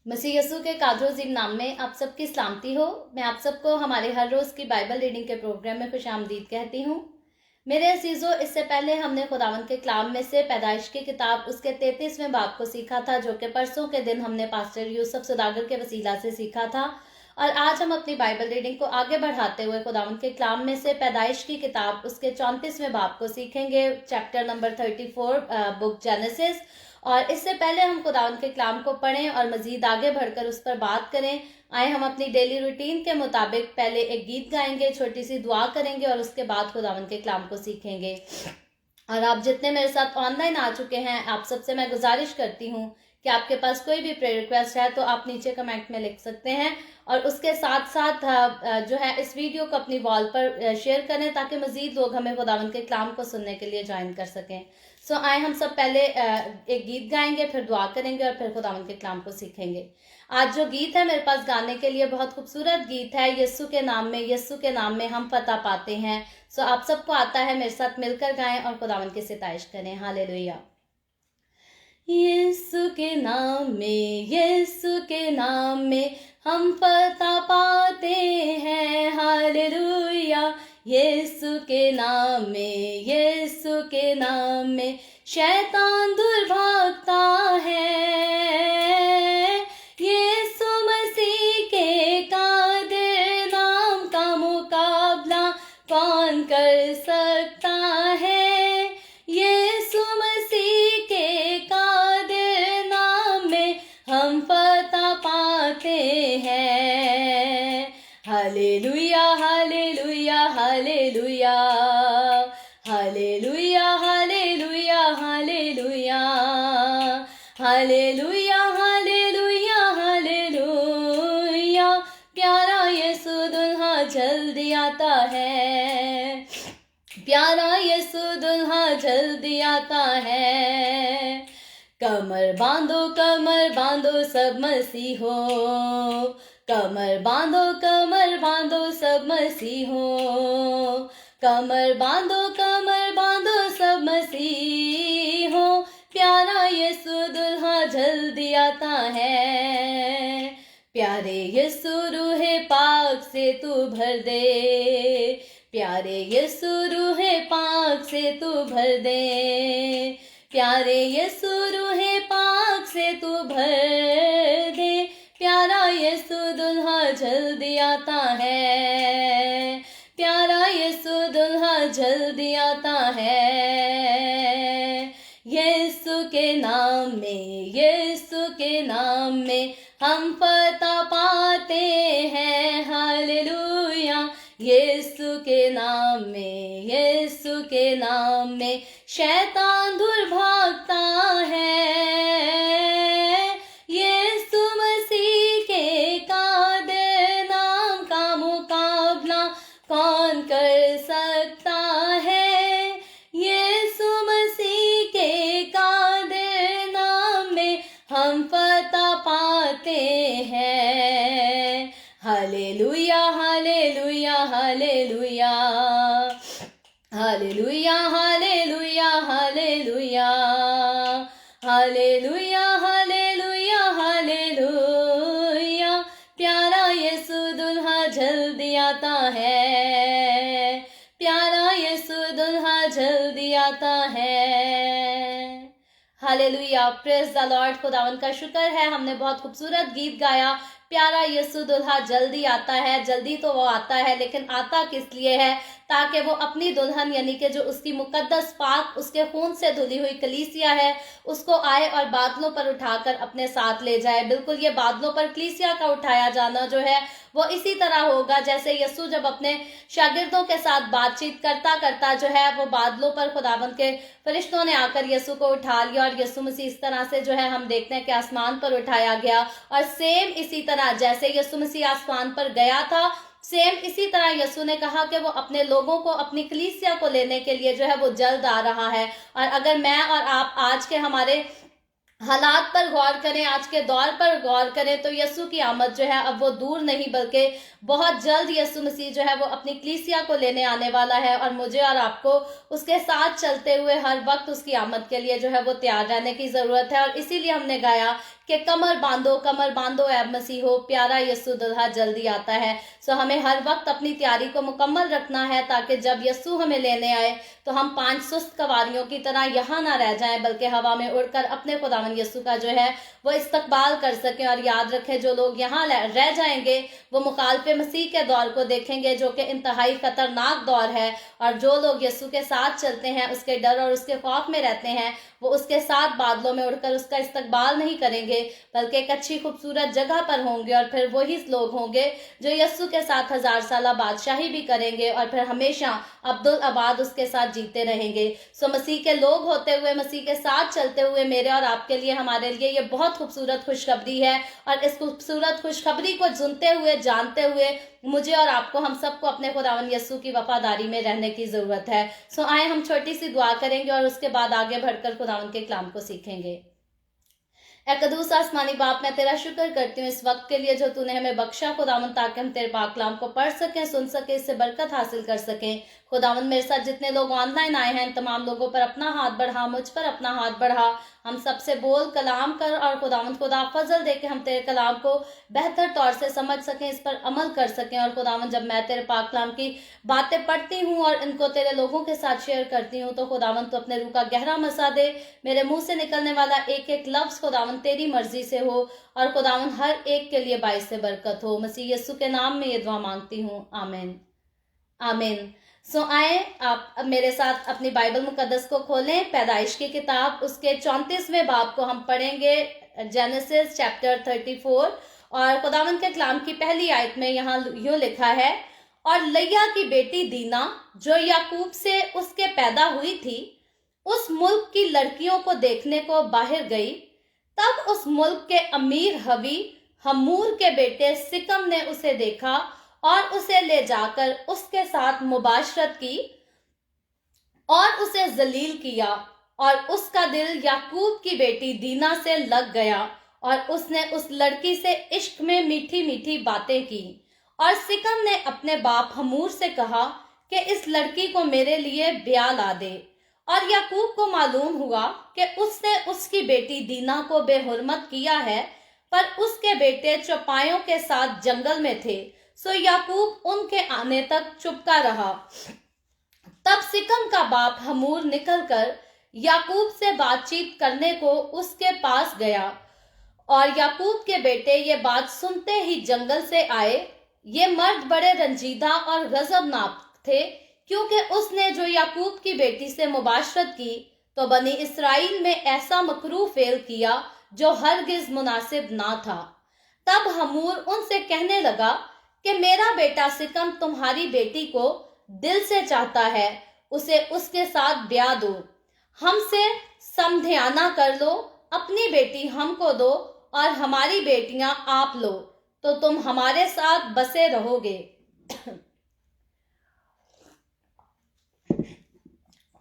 मसीह यसू के कादर अज़ीम नाम में आप सबकी सलामती हो। मैं आप सबको हमारे हर रोज़ की बाइबल रीडिंग के प्रोग्राम में खुशामदीद कहती हूँ। मेरे अजीज़ों, इससे पहले हमने खुदावंद के कलाम में से पैदाइश की किताब उसके 33वें बाब को सीखा था, जो कि परसों के दिन हमने पास्टर यूसुफ सौदागर के वसीला से सीखा था। और आज हम अपनी बाइबल रीडिंग को आगे बढ़ाते हुए खुदावंद के कलाम में से पैदाइश की किताब उसके 34वें बाब को सीखेंगे, चैप्टर नंबर 34, बुक जेनेसिस। और इससे पहले हम खुदावंद के कलाम को पढ़ें और मजीद आगे बढ़कर उस पर बात करें, आए हम अपनी डेली रूटीन के मुताबिक पहले एक गीत गाएंगे, छोटी सी दुआ करेंगे और उसके बाद खुदावंद के कलाम को सीखेंगे। और आप जितने मेरे साथ ऑनलाइन आ चुके हैं, आप सबसे मैं गुजारिश करती हूँ कि आपके पास कोई भी प्रेयर रिक्वेस्ट है तो आप नीचे कमेंट में लिख सकते हैं। और उसके साथ साथ जो है इस वीडियो को अपनी वॉल पर शेयर करें, ताकि मजीद लोग हमें खुदावंद के कलाम को सुनने के लिए ज्वाइन कर सकें। सो आए हम सब पहले एक गीत गाएंगे, फिर दुआ करेंगे और फिर खुदावंद के कलाम को सीखेंगे। आज जो गीत है मेरे पास गाने के लिए, बहुत खूबसूरत गीत है, यीशु के नाम में, यीशु के नाम में हम फतह पाते हैं। सो आप सबको आता है, मेरे साथ मिलकर गाएं और खुदावंद की सिताइश करें। हालेलुया। यीशु के नाम में, यीशु के नाम में हम फतह पाते हैं। हालेलुया। यीशु के नाम में, यीशु के नाम में शैतान दूर भागता है। यीशु मसीह के कादिर नाम का मुकाबला कौन कर सकता है। यीशु मसीह के कादिर नाम में हम फतह पाते हैं। Hallelujah, hallelujah, hallelujah, hallelujah, hallelujah, hallelujah, hallelujah, hallelujah, hallelujah. प्यारा यीशु दुल्हा जल्दी आता है, प्यारा यीशु दुल्हा जल्दी आता है। कमर बांधो सब मसीहो, कमर बांधो सब मसीहो, कमर बांधो सब मसीहो। प्यारा यीशु दुल्हा जल्दी आता है। प्यारे यीशु रूहे पाक से तू भर दे, प्यारे यीशु रूहे पाक से तू भर दे, प्यारे यीशु रूहे पाक से तू भर दे। प्यारा यीशु दुल्हा जल्दी आता है, प्यारा यीशु दुल्हा जल्दी आता है। यीशु के नाम में, यीशु के नाम में हम फतह पाते हैं। हालेलुया। यीशु के नाम में, यीशु के नाम में शैतान दूर भागता है। यीशु मसीह के कादिर नाम का मुकाबला कौन कर सकता है। यीशु मसीह के कादिर नाम में हम फतह पाते हैं। Hallelujah, hallelujah, hallelujah, hallelujah, hallelujah, hallelujah, hallelujah, hallelujah, hallelujah. प्यारा यीशु दुल्हा जल्दी आता है, प्यारा यीशु दुल्हा जल्दी आता है। Hallelujah, praise the Lord. खुदावंद का शुक्र है, हमने बहुत खूबसूरत गीत गाया। प्यारा यीशु दुल्हा जल्दी आता है। जल्दी तो वो आता है, लेकिन आता किस लिए है? ताकि वो अपनी दुल्हन यानी कि जो उसकी मुकद्दस पाक उसके खून से धुली हुई कलीसिया है, उसको आए और बादलों पर उठाकर अपने साथ ले जाए। बिल्कुल ये बादलों पर कलीसिया का उठाया जाना जो है वो इसी तरह होगा जैसे यीशु जब अपने शागिर्दों के साथ बातचीत करता करता जो है वो बादलों पर खुदावंद के फरिश्तों ने आकर यीशु को उठा लिया, और यीशु मसीह इस तरह से जो है हम देखते हैं कि आसमान पर उठाया गया। और सेम इसी तरह जैसे यीशु मसीह आसमान पर गया था, सेम इसी तरह यीशु ने कहा कि वो अपने लोगों को, अपनी कलीसिया को लेने के लिए जो है वो जल्द आ रहा है। और अगर मैं और आप आज के हमारे हालात पर गौर करें, आज के दौर पर गौर करें, तो यीशु की आमद जो है अब वो दूर नहीं बल्कि बहुत जल्द यीशु मसीह जो है वो अपनी कलीसिया को लेने आने वाला है, और मुझे और आपको उसके साथ चलते हुए हर वक्त उसकी आमद के लिए जो है वो तैयार रहने की जरूरत है। और इसीलिए हमने गाया कि कमर बांधो ऐ मसीह हो, प्यारा यीशु दुल्हा जल्दी आता है। सो हमें हर वक्त अपनी तैयारी को मुकम्मल रखना है, ताकि जब यीशु हमें लेने आए तो हम 5 सुस्त कवारियों की तरह यहाँ ना रह जाएं, बल्कि हवा में उड़कर अपने खुदावंद यीशु का जो है वो इस्तकबाल कर सकें। और याद रखें, जो लोग यहाँ रह जाएंगे वो मुखालिफे मसीह के दौर को देखेंगे, जो कि इंतहाई खतरनाक दौर है। और जो लोग यीशु के साथ चलते हैं, उसके डर और उसके खौफ में रहते हैं, वो उसके साथ बादलों में उड़कर उसका इस्तकबाल नहीं करेंगे, बल्कि एक अच्छी खूबसूरत जगह पर होंगे। और फिर वही लोग होंगे जो यीशु के साथ 1000 साल बादशाही भी करेंगे, और फिर हमेशा अब्दुल आबाद उसके साथ जीते रहेंगे। सो मसीह के लोग होते हुए, मसीह के साथ चलते हुए, मेरे और आपके लिए, हमारे लिए ये बहुत खूबसूरत खुशखबरी है। और इस खूबसूरत खुशखबरी को सुनते हुए, जानते हुए, मुझे और आपको, हम सबको अपने खुदावंद यीशु की वफादारी में रहने की जरूरत है। सो आए हम छोटी सी दुआ करेंगे और उसके बाद आगे बढ़कर खुदावंद के कलाम को सीखेंगे। ऐ कदूस आसमानी बाप, मैं तेरा शुक्र करती हूँ इस वक्त के लिए जो तूने हमें बख्शा खुदावंद, ताकि हम तेरे पाक कलाम को पढ़ सकें, सुन सकें, इससे बरकत हासिल कर सकें। खुदावंद, मेरे साथ जितने लोग ऑनलाइन आए हैं, तमाम लोगों पर अपना हाथ बढ़ा, मुझ पर अपना हाथ बढ़ा, हम सबसे बोल कलाम कर। और खुदावंद खुदा फजल दे के हम तेरे कलाम को बेहतर तौर से समझ सकें, इस पर अमल कर सकें। और खुदावंद, जब मैं तेरे पाक कलाम की बातें पढ़ती हूँ और इनको तेरे लोगों के साथ शेयर करती हूँ, तो खुदावंद तो अपने रूह का गहरा मसा दे, मेरे मुंह से निकलने वाला एक एक लफ्ज खुदावंद तेरी मर्जी से हो, और खुदावंद हर एक के लिए बाइस से बरकत हो। मसीह यीशु के नाम में ये दुआ मांगती हूँ, आमीन आमीन। सो आए आप अब मेरे साथ अपनी बाइबल मुकद्दस को खोलें। पैदाइश की किताब उसके 34वें बाब को हम पढ़ेंगे, जेनेसिस चैप्टर 34। और खुदावंद के कलाम की पहली आयत में यहाँ यूं लिखा है, और लैया की बेटी दीना जो याकूब से उसके पैदा हुई थी, उस मुल्क की लड़कियों को देखने को बाहर गई। तब उस मुल्क के अमीर हवी हमूर के बेटे सिकम ने उसे देखा और उसे ले जाकर उसके साथ मुबाशरत की और उसे जलील किया। और उसका दिल याकूब की बेटी दीना से लग गया, और उसने उस लड़की से इश्क में मीठी मीठी बातें की। और सिकम ने अपने बाप हमूर से कहा कि इस लड़की को मेरे लिए ब्याह ला दे। और याकूब को मालूम हुआ कि उसने उसकी बेटी दीना को बेहुरमत किया है, पर उसके बेटे चौपायों के साथ जंगल में थे, सो याकूब उनके आने तक चुपका रहा। तब सिकम का बाप हमूर निकलकर याकूब से बातचीत करने को उसके पास गया, और याकूब के बेटे ये बात सुनते ही जंगल से आए। ये मर्द बड़े रंजीदा और गजबनाक थे, क्योंकि उसने जो याकूब की बेटी से मुबाशरत की, तो बनी इसराइल में ऐसा मकरूह फेल किया जो हरगिज मुनासिब ना था। तब हमूर उनसे कहने लगा कि मेरा बेटा सिकम तुम्हारी बेटी को दिल से चाहता है, उसे उसके साथ ब्याह दो, हमसे समझाना कर लो, अपनी बेटी हमको दो और हमारी बेटियां आप लो, तो तुम हमारे साथ बसे रहोगे।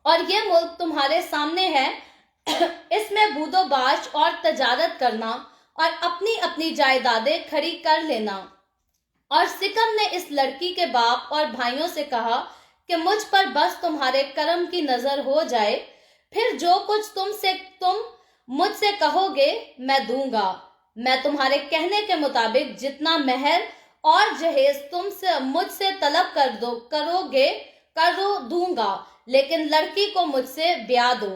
और ये मुल्क तुम्हारे सामने है, इसमें बूदोबाश और तजारत करना और अपनी अपनी जायदादें खड़ी कर लेना। और सिकम ने इस लड़की के बाप और भाइयों से कहा कि मुझ पर बस तुम्हारे कर्म की नजर हो जाए, फिर जो कुछ तुम मुझसे कहोगे मैं दूंगा। मैं तुम्हारे कहने के मुताबिक जितना महर और जहेज तुमसे मुझसे तलब करो दूंगा, लेकिन लड़की को मुझसे ब्याह दो।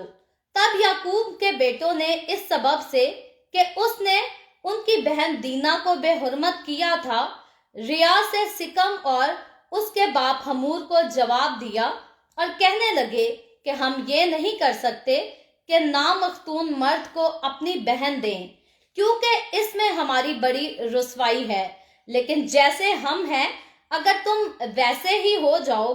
तब याकूब के बेटों ने इस सबब से कि उसने उनकी बहन दीना को बेहुरमत किया था, रिया से सिकम और उसके बाप हमूर को जवाब दिया और कहने लगे कि हम ये नहीं कर सकते कि नामख्तून मर्द को अपनी बहन दें, क्योंकि इसमें हमारी बड़ी रुसवाई है। लेकिन जैसे हम हैं, अगर तुम वैसे ही हो जाओ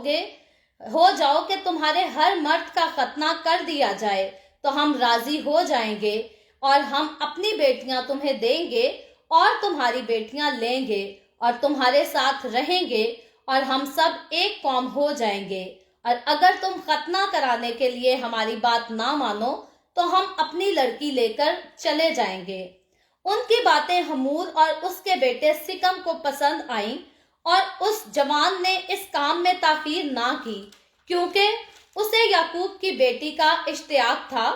कि तुम्हारे हर मर्द का खतना कर दिया जाए, तो हम राजी हो जाएंगे, और हम अपनी बेटियां तुम्हें देंगे और तुम्हारी बेटियां लेंगे और तुम्हारे साथ रहेंगे, और हम सब एक कौम हो जाएंगे। और अगर तुम खतना कराने के लिए हमारी बात ना मानो, تو ہم اپنی لڑکی لے کر چلے جائیں گے۔ ان کی باتیں حمور اور اس کے بیٹے سکم کو پسند آئیں اور اس جوان نے اس کام میں تاخیر نہ کی، کیونکہ اسے یعقوب کی بیٹی کا اشتیاق تھا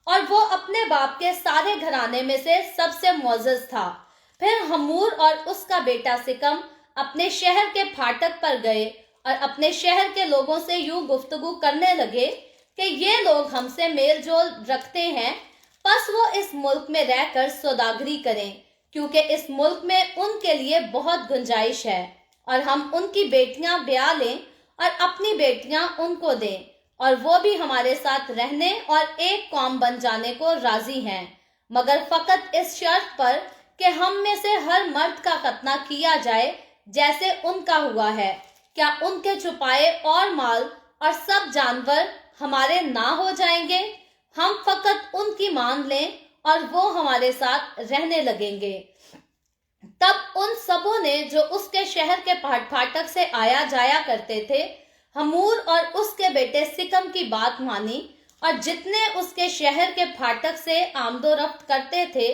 اور وہ اپنے باپ کے سارے گھرانے میں سے سب سے معزز تھا۔ پھر حمور اور اس کا بیٹا سکم اپنے شہر کے پھاٹک پر گئے اور اپنے شہر کے لوگوں سے یوں گفتگو کرنے لگے کہ یہ لوگ ہم سے میل جول رکھتے ہیں، پس وہ اس ملک میں رہ کر سوداگری کریں، کیونکہ اس ملک میں ان کے لیے بہت گنجائش ہے، اور ہم ان کی بیٹیاں بیاہ لیں اور اپنی بیٹیاں ان کو دیں، اور وہ بھی ہمارے ساتھ رہنے اور ایک قوم بن جانے کو راضی ہیں، مگر فقط اس شرط پر کہ ہم میں سے ہر مرد کا ختنہ کیا جائے جیسے ان کا ہوا ہے۔ کیا ان کے چھپائے اور مال اور سب جانور ہمارے نہ ہو جائیں گے؟ ہم فقط ان کی مان لیں اور وہ ہمارے ساتھ رہنے لگیں گے۔ تب ان سبوں نے جو اس کے شہر کے پھاٹک سے آیا جایا کرتے تھے، حمور اور اس کے بیٹے سکم کی بات مانی، اور جتنے اس کے شہر کے پھاٹک سے آمد و رفت کرتے تھے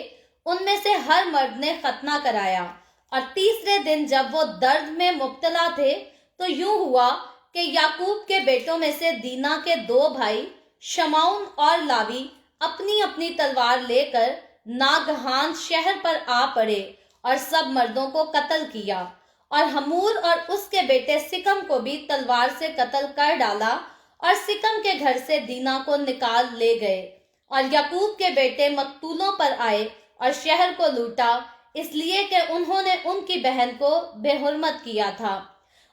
ان میں سے ہر مرد نے ختنہ کرایا۔ اور تیسرے دن جب وہ درد میں مبتلا تھے تو یوں ہوا کہ یعقوب کے بیٹوں میں سے دینا کے دو بھائی شمعون اور لاوی اپنی اپنی تلوار لے کر ناگہان شہر پر آ پڑے اور سب مردوں کو قتل کیا، اور حمور اور اس کے بیٹے سکم کو بھی تلوار سے قتل کر ڈالا، اور سکم کے گھر سے دینا کو نکال لے گئے، اور یعقوب کے بیٹے مقتولوں پر آئے اور شہر کو لوٹا، اس لیے کہ انہوں نے ان کی بہن کو بے حرمت کیا تھا۔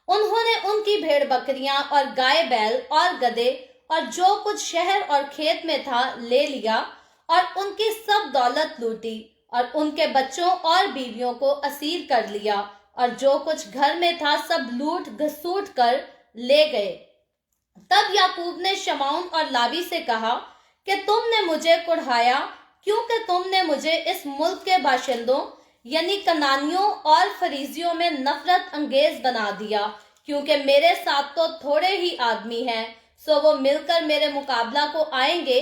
انہوں نے ان کی بھیڑ بکریاں اور گائے بیل اور گدھے اور جو کچھ شہر اور کھیت میں تھا لے لیا، اور ان کی سب دولت لوٹی، اور ان کے بچوں اور بیویوں کو اسیر کر لیا، اور جو کچھ گھر میں تھا سب لوٹ گھسوٹ کر لے گئے۔ تب یعقوب نے شمعون اور لاوی سے کہا کہ تم نے مجھے کڑھایا، کیونکہ تم نے مجھے اس ملک کے باشندوں یعنی کنانیوں اور فریزیوں میں نفرت انگیز بنا دیا، کیونکہ میرے ساتھ تو تھوڑے ہی آدمی ہیں، سو وہ مل کر میرے مقابلہ کو آئیں گے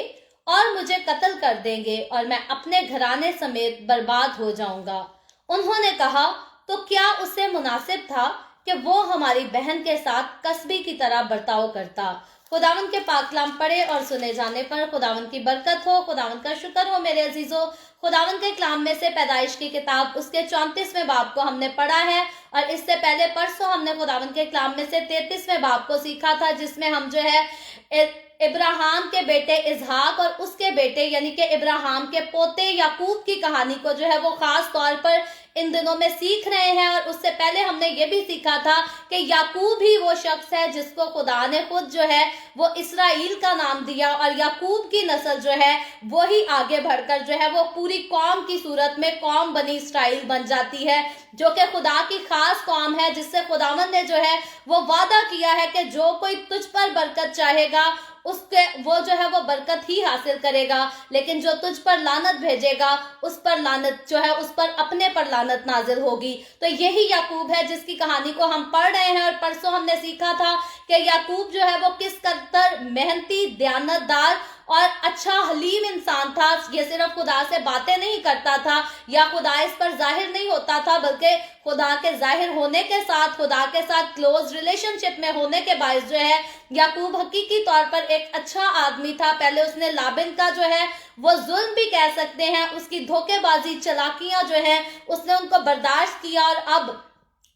اور مجھے قتل کر دیں گے، اور میں اپنے گھرانے سمیت برباد ہو جاؤں گا۔ انہوں نے کہا تو کیا اسے مناسب تھا کہ وہ ہماری بہن کے ساتھ کسبی کی طرح برتاؤ کرتا۔ خداوند کے پاک کلام پڑھے اور سنے جانے پر خداوند کی برکت ہو۔ خداوند کا شکر ہو میرے عزیزو۔ خداوند کے کلام میں سے پیدائش کی کتاب اس کے 34ویں باب کو ہم نے پڑھا ہے، اور اس سے پہلے پرسوں ہم نے خداوند کے کلام میں سے 33ویں باب کو سیکھا تھا، جس میں ہم جو ہے ابراہیم کے بیٹے اسحاق اور اس کے بیٹے یعنی کہ ابراہیم کے پوتے یعقوب کی کہانی کو جو ہے وہ خاص طور پر ان دنوں میں سیکھ رہے ہیں۔ اور اس سے پہلے ہم نے یہ بھی سیکھا تھا کہ یعقوب ہی وہ شخص ہے جس کو خدا نے خود جو ہے وہ اسرائیل کا نام دیا، اور یعقوب کی نسل جو ہے وہی آگے بڑھ کر جو ہے وہ پوری قوم کی صورت میں قوم بنی اسرائیل بن جاتی ہے، جو کہ خدا کی خاص قوم ہے، جس سے خداوند نے جو ہے وہ وعدہ کیا ہے کہ جو کوئی تجھ پر برکت چاہے گا اس کے وہ جو ہے وہ برکت ہی حاصل کرے گا، لیکن جو تجھ پر لعنت بھیجے گا اس پر لعنت جو ہے اس پر اپنے پر لعنت نازل ہوگی۔ تو یہی یعقوب ہے جس کی کہانی کو ہم پڑھ رہے ہیں، اور پرسوں ہم نے سیکھا تھا کہ یعقوب جو ہے وہ کس قدر محنتی، دیانتدار اور اچھا حلیم انسان تھا۔ یہ صرف خدا سے باتیں نہیں کرتا تھا یا خدا اس پر ظاہر نہیں ہوتا تھا، بلکہ خدا کے ظاہر ہونے کے ساتھ خدا کے ساتھ کلوز ریلیشن شپ میں ہونے کے باعث جو ہے یعقوب حقیقی طور پر ایک اچھا آدمی تھا۔ پہلے اس نے لابن کا جو ہے وہ ظلم بھی کہہ سکتے ہیں، اس کی دھوکے بازی، چلاکیاں جو ہیں اس نے ان کو برداشت کیا، اور اب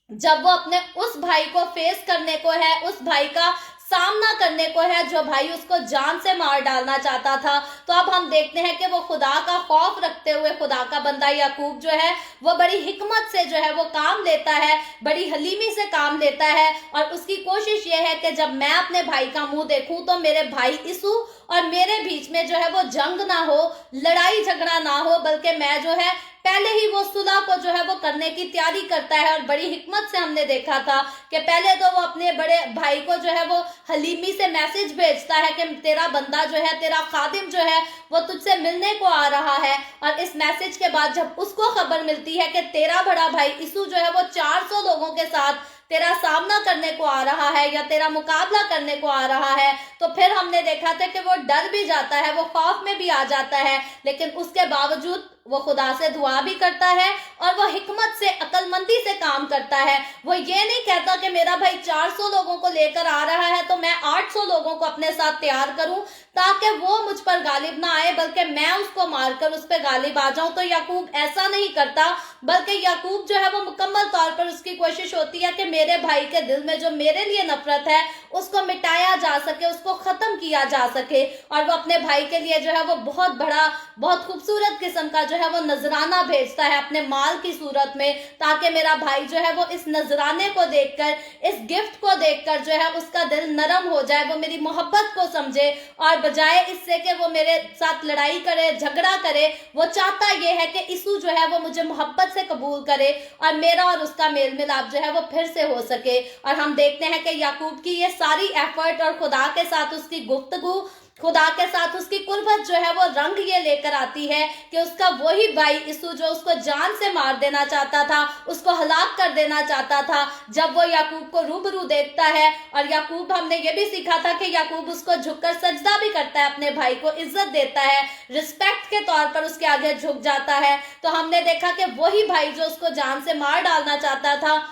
جب وہ اپنے اس بھائی کو فیس کرنے کو ہے، اس بھائی کا سامنا کرنے کو ہے جو بھائی اس کو جان سے مار ڈالنا چاہتا تھا، تو اب ہم دیکھتے ہیں کہ وہ خدا کا خوف رکھتے ہوئے خدا کا بندہ یعقوب جو ہے وہ بڑی حکمت سے جو ہے وہ کام لیتا ہے، بڑی حلیمی سے کام لیتا ہے، اور اس کی کوشش یہ ہے کہ جب میں اپنے بھائی کا منہ دیکھوں تو میرے بھائی عیسو اور میرے بیچ میں جو ہے وہ جنگ نہ ہو، لڑائی جھگڑا نہ ہو، بلکہ میں جو ہے پہلے ہی وہ صلح کو جو ہے وہ کرنے کی تیاری کرتا ہے۔ اور بڑی حکمت سے ہم نے دیکھا تھا کہ پہلے تو وہ اپنے بڑے بھائی کو جو ہے وہ حلیمی سے میسج بھیجتا ہے کہ تیرا بندہ جو ہے، تیرا خادم جو ہے وہ تجھ سے ملنے کو آ رہا ہے، اور اس میسج کے بعد جب اس کو خبر ملتی ہے کہ تیرا بڑا بھائی عیسو جو ہے وہ 400 لوگوں کے ساتھ तेरा सामना करने को आ रहा है या तेरा मुकाबला करने को आ रहा है, तो फिर हमने देखा था कि वो डर भी जाता है, वो खौफ में भी आ जाता है, लेकिन उसके बावजूद वो खुदा से दुआ भी करता है और वो हिकमत से, अक्लमंदी से काम करता है। वो ये नहीं कहता कि मेरा भाई 400 लोगों को लेकर आ रहा है तो मैं 800 लोगों को अपने साथ तैयार करूं ताकि वो मुझ पर गालिब ना आए, बल्कि मैं उसको मारकर उस पर गालिब आ जाऊं। तो याकूब ऐसा नहीं करता, बल्कि याकूब जो है वो मुकम्मल तौर पर उसकी कोशिश होती है कि मेरे भाई के दिल में जो मेरे लिए नफरत है उसको मिटाया जा सके, उसको खत्म किया जा सके। और वो अपने भाई के लिए जो है वो बहुत बड़ा, बहुत खूबसूरत किस्म का जो है वो नजराना भेजता है अपने माल की सूरत में, ताकि मेरा भाई जो है वो इस नजराने को देखकर, इस गिफ्ट को देखकर जो है उसका दिल नरम हो जाए, वो मेरी मोहब्बत को समझे, और बजाय इससे कि वो मेरे साथ लड़ाई करे, झगड़ा करे, वो चाहता ये है कि यीशु जो है वो मुझे मोहब्बत से कबूल करे और मेरा और उसका मेल मिलाप जो है वो फिर से हो सके। और हम देखते हैं कि याकूब की ये सारी एफर्ट और खुदा के साथ उसकी गुफ्तगू, खुदा के साथ उसकी कुर्बत जो है वो रंग ये लेकर आती है कि उसका वही भाई यीशु जो उसको जान से मार देना चाहता था, उसको हलाक कर देना चाहता था, जब वो याकूब को रूबरू देखता है, और याकूब, हमने ये भी सीखा था कि याकूब उसको झुककर सजदा भी करता है, अपने भाई को इज्जत देता है, रिस्पेक्ट के तौर पर उसके आगे झुक जाता है। तो हमने देखा कि वही भाई जो उसको जान से मार डालना चाहता था,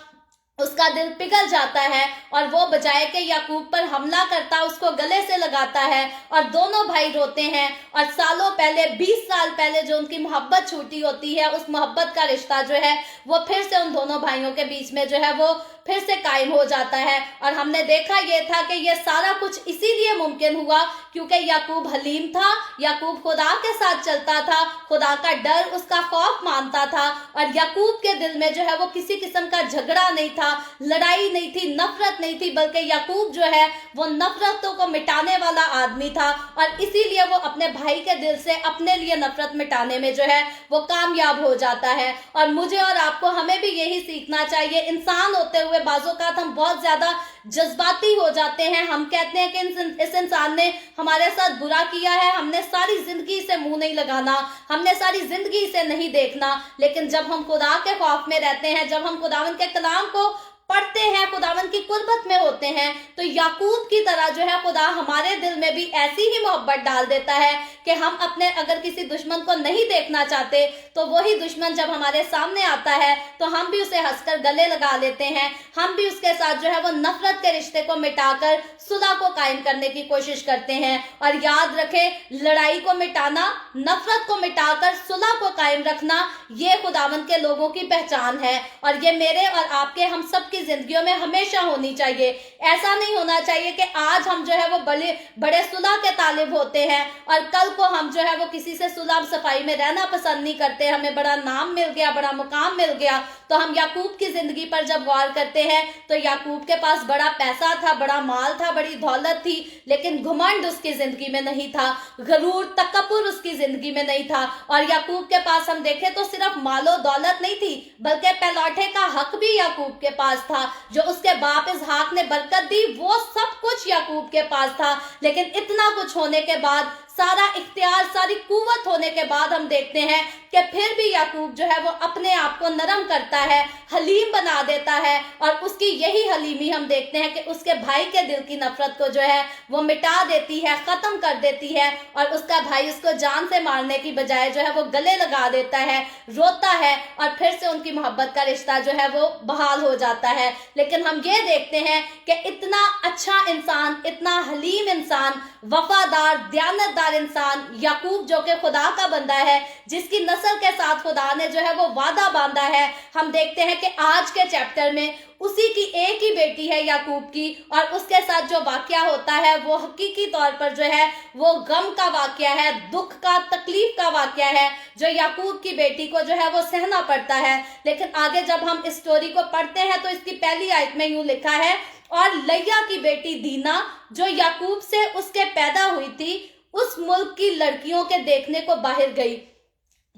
उसका दिल पिघल जाता है और वो बजाय के याकूब पर हमला करता, उसको गले से लगाता है और दोनों भाई रोते हैं। और सालों पहले, 20 साल पहले जो उनकी मोहब्बत छूटी होती है, उस मोहब्बत का रिश्ता जो है वो फिर से उन दोनों भाइयों के बीच में जो है वो फिर से कायम हो जाता है। और हमने देखा ये था कि ये सारा कुछ इसीलिए मुमकिन हुआ क्योंकि याकूब हलीम था, याकूब खुदा के साथ चलता था, खुदा का डर, उसका खौफ मानता था, और याकूब के दिल में जो है वो किसी किस्म का झगड़ा नहीं था, लड़ाई नहीं थी, नफरत नहीं थी, बल्कि याकूब जो है वो नफरतों को मिटाने वाला आदमी था। और इसीलिए वो अपने भाई के दिल से अपने लिए नफरत मिटाने में जो है वो कामयाब हो जाता है। और मुझे और आपको, हमें भी यही सीखना चाहिए। इंसान होते हुए बाज़-औक़ात हम बहुत ज्यादा जज्बाती हो जाते हैं। हम कहते हैं कि इस इंसान ने हमारे साथ बुरा किया है, हमने सारी जिंदगी से मुंह नहीं लगाना, हमने सारी जिंदगी से नहीं देखना। लेकिन जब हम खुदा के खौफ में रहते हैं, जब हम खुदावंद के कलाम को पढ़ते हैं, खुदावंद की कुर्बत में होते हैं, तो याकूब की तरह जो है खुदा हमारे दिल में भी ऐसी ही मोहब्बत डाल देता है कि हम अपने, अगर किसी दुश्मन को नहीं देखना चाहते तो वही दुश्मन जब हमारे सामने आता है तो हम भी उसे हंसकर गले लगा लेते हैं, हम भी उसके साथ जो है वो नफरत के रिश्ते को मिटाकर सुलह को कायम करने की कोशिश करते हैं। और याद रखें, लड़ाई को मिटाना, नफरत को मिटाकर सुलह को कायम रखना, ये खुदावंद के लोगों की पहचान है। और ये मेरे और आपके, हम सब की जिंदगियों में हमेशा होनी चाहिए। ऐसा नहीं होना चाहिए कि आज हम जो है वो बड़े सुलह के तालिब होते हैं और कल को हम जो है वो किसी से सुलह सफाई में रहना पसंद नहीं करते, हमें बड़ा नाम मिल गया, बड़ा मुकाम मिल गया। तो हम याकूब की जिंदगी पर जब गौर करते हैं तो याकूब के पास बड़ा पैसा था, बड़ा माल था, बड़ी दौलत थी, लेकिन घमंड उसकी जिंदगी में नहीं था, गरूर, तकब्बुर उसकी जिंदगी में नहीं था। और याकूब के पास हम देखें तो सिर्फ मालो दौलत नहीं थी, बल्कि पहलौठे का हक भी याकूब के पास था, जो उसके बाप इसहाक ने बरकत दी, वो सब कुछ याकूब के पास था। लेकिन इतना कुछ होने के बाद, सारा इख्तियार, सारी कुव्वत होने के बाद हम देखते हैं कि फिर भी याकूब जो है वो अपने आप को नरम करता है, हलीम बना देता है, और उसकी यही हलीमी हम देखते हैं कि उसके भाई के दिल की नफरत को जो है वो मिटा देती है, खत्म कर देती है, और उसका भाई उसको जान से मारने की बजाय जो है वो गले लगा देता है, रोता है, और फिर से उनकी मोहब्बत का रिश्ता जो है वो बहाल हो जाता है। लेकिन हम ये देखते हैं कि इतना अच्छा इंसान, इतना हलीम इंसान, वफादार, दयानतदार इंसान याकूब, जो कि खुदा का बंदा है, जिसकी नस्ल के साथ खुदा ने जो है वो वादा बांधा है, हम देखते हैं कि आज के चैप्टर में उसी की एक ही बेटी है याकूब की, और उसके साथ जो वाकया होता है वो हकीकी तौर पर जो है वो गम का वाकया है, दुख का, तकलीफ का वाकया है, जो याकूब की बेटी को जो है वो सहना पड़ता है। लेकिन आगे जब हम इस स्टोरी को पढ़ते हैं तो इसकी पहली आयत में यूं लिखा है, और लैया की बेटी दीना जो याकूब से उसके पैदा हुई थी, उस मुल्क की लड़कियों के देखने को बाहर गई।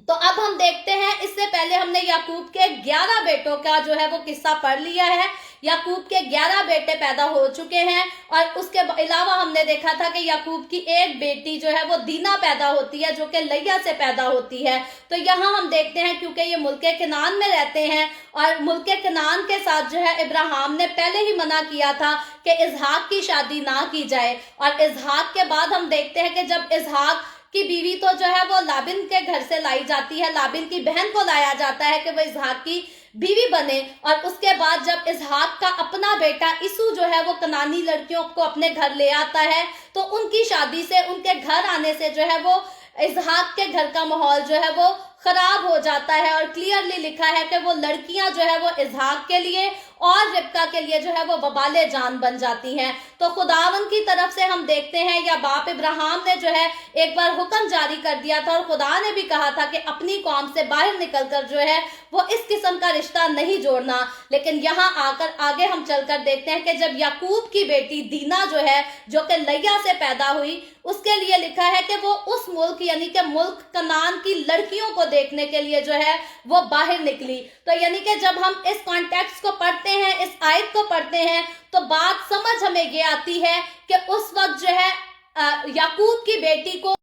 तो अब हम देखते हैं, इससे पहले हमने याकूब के 11 बेटों का जो है वो किस्सा पढ़ लिया है याकूब के 11 बेटे पैदा हो चुके हैं और उसके अलावा हमने देखा था कि याकूब की एक बेटी जो है वो दीना पैदा होती है जो कि लैया से पैदा होती है। तो यहाँ हम देखते हैं क्योंकि ये मुल्क कनान में रहते हैं और मुल्क कनान के साथ जो है इब्राहिम ने पहले ही मना किया था कि इसहाक की शादी ना की जाए। और इसहाक के बाद हम देखते हैं कि जब इसहाक की बीवी तो जो है वो लाबिन के घर से लाई जाती है, लाबिन की बहन को लाया जाता है कि वो इसहाक की बीवी बने। और उसके बाद जब इसहाक का अपना बेटा इसू जो है वो कनानी लड़कियों को अपने घर ले आता है तो उनकी शादी से, उनके घर आने से जो है वो इसहाक के घर का माहौल जो है वो खराब हो जाता है। और क्लियरली लिखा है कि वो लड़कियां जो है वो इसहाक के लिए और रिबका के लिए जो है वो वबाले जान बन जाती हैं। तो खुदावन की तरफ से हम देखते हैं या बाप इब्राहिम ने जो है एक बार हुक्म जारी कर दिया था और खुदा ने भी कहा था कि अपनी कौम से बाहर निकलकर जो है वो इस किस्म का रिश्ता नहीं जोड़ना। लेकिन यहाँ आकर आगे हम चलकर देखते हैं कि जब याकूब की बेटी दीना जो है जो कि लैया से पैदा हुई, उसके लिए लिखा है कि वो उस मुल्क यानी कि मुल्क कनान की लड़कियों को देखने के लिए जो है वो बाहर निकली। तो यानी कि जब हम इस कॉन्टेक्स्ट को पढ़ते हैं, इस आयत को पढ़ते हैं, तो बात समझ हमें ये आती है कि उस वक्त जो है याकूब की बेटी को,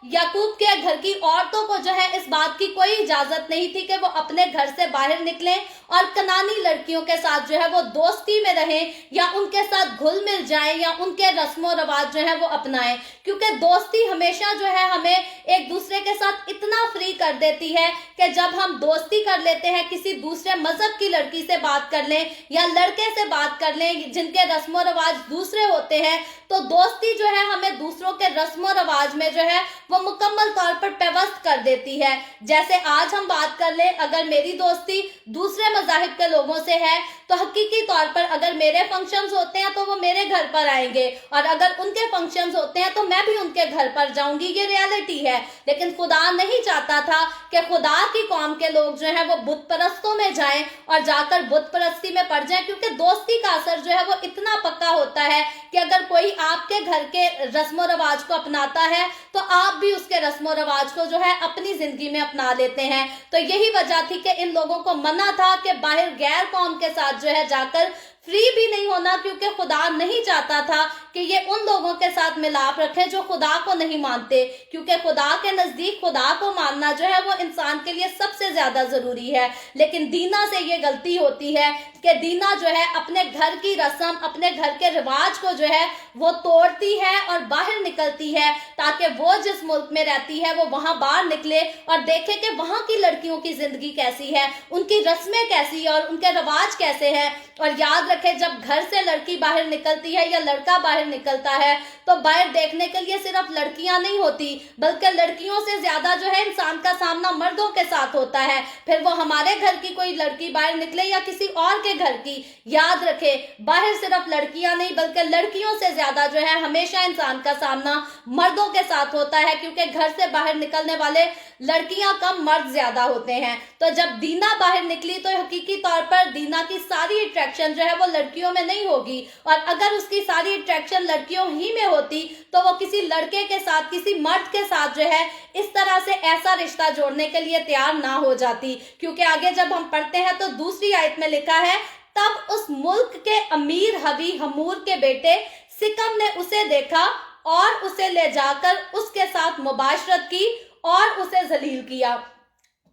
याकूब के घर की औरतों को जो है इस बात की कोई इजाजत नहीं थी कि वो अपने घर से बाहर निकलें और कनानी लड़कियों के साथ जो है वो दोस्ती में रहें या उनके साथ घुल मिल जाएं या उनके रस्मों रवाज जो है वो अपनाएं। क्योंकि दोस्ती हमेशा जो है हमें एक दूसरे के साथ इतना फ्री कर देती है कि जब हम दोस्ती कर लेते हैं, किसी दूसरे मजहब की लड़की से बात कर लें या लड़के से बात कर लें जिनके रस्मों रवाज दूसरे होते हैं, तो दोस्ती जो है हमें दूसरों के रस्मों रवाज में जो है वो मुकम्मल तौर पर पेवस्त कर देती है। जैसे आज हम बात कर लें, अगर मेरी दोस्ती दूसरे मज़ाहिब के लोगों से है तो हकीकी तौर पर अगर मेरे फंक्शंस होते हैं तो वो मेरे घर पर आएंगे और अगर उनके फंक्शंस होते हैं तो मैं भी उनके घर पर जाऊंगी, ये रियलिटी है। लेकिन खुदा नहीं चाहता था कि खुदा की कौम के लोग जो है वो बुत परस्तों में जाएं और जाकर बुत परस्ती में पड़ जाएं, क्योंकि दोस्ती का असर जो है वो इतना पक्का होता है कि अगर कोई आपके घर के रस्मों रवाज को अपनाता है तो आप भी उसके रस्मों रवाज को जो है अपनी जिंदगी में अपना लेते हैं। तो यही वजह थी कि इन लोगों को मना था कि बाहर गैर कौम के साथ जो है जाकर फ्री भी नहीं होना, क्योंकि खुदा नहीं चाहता था कि ये उन लोगों के साथ मिलाप रखें जो खुदा को नहीं मानते, क्योंकि खुदा के नजदीक खुदा को मानना जो है वो इंसान के लिए सबसे ज्यादा जरूरी है। लेकिन दीना से ये गलती होती है कि दीना जो है अपने घर की रस्म, अपने घर के रिवाज को जो है वो तोड़ती है और बाहर निकलती है ताकि वो जिस मुल्क में रहती है वो वहां बाहर निकले और देखे कि वहां की लड़कियों की जिंदगी कैसी है, उनकी रस्में कैसी है और उनके रिवाज कैसे हैं। और याद रखें, जब घर से लड़की बाहर निकलती है या लड़का बाहर निकलता है तो बाहर देखने के लिए सिर्फ लड़कियां नहीं होती, बल्कि लड़कियों से ज्यादा जो है इंसान का सामना मर्दों के साथ होता है। फिर वो हमारे घर की कोई लड़की बाहर निकले या किसी और के घर की, याद रखें बाहर सिर्फ लड़कियां नहीं बल्कि लड़कियों से ज्यादा जो है हमेशा इंसान का सामना मर्दों के साथ होता है, क्योंकि घर से बाहर निकलने वाले लड़कियां कम मर्द ज्यादा होते हैं। तो जब दीना बाहर निकली तो हकीकी तौर पर दीना की सारी अट्रैक्शन जो है वो लड़कियों में नहीं होगी, और अगर उसकी सारी अट्रैक्शन लड़कियों ही में होती तो वो किसी लड़के के साथ, किसी मर्द के साथ जो है इस तरह से ऐसा रिश्ता जोड़ने के लिए तैयार ना हो जाती। क्योंकि आगे जब हम पढ़ते हैं तो दूसरी आयत में लिखा है, तब उस मुल्क के अमीर हवी हमूर के बेटे सिकम ने उसे देखा और उसे ले जाकर उसके साथ मुबाशरत की और उसे जलील किया।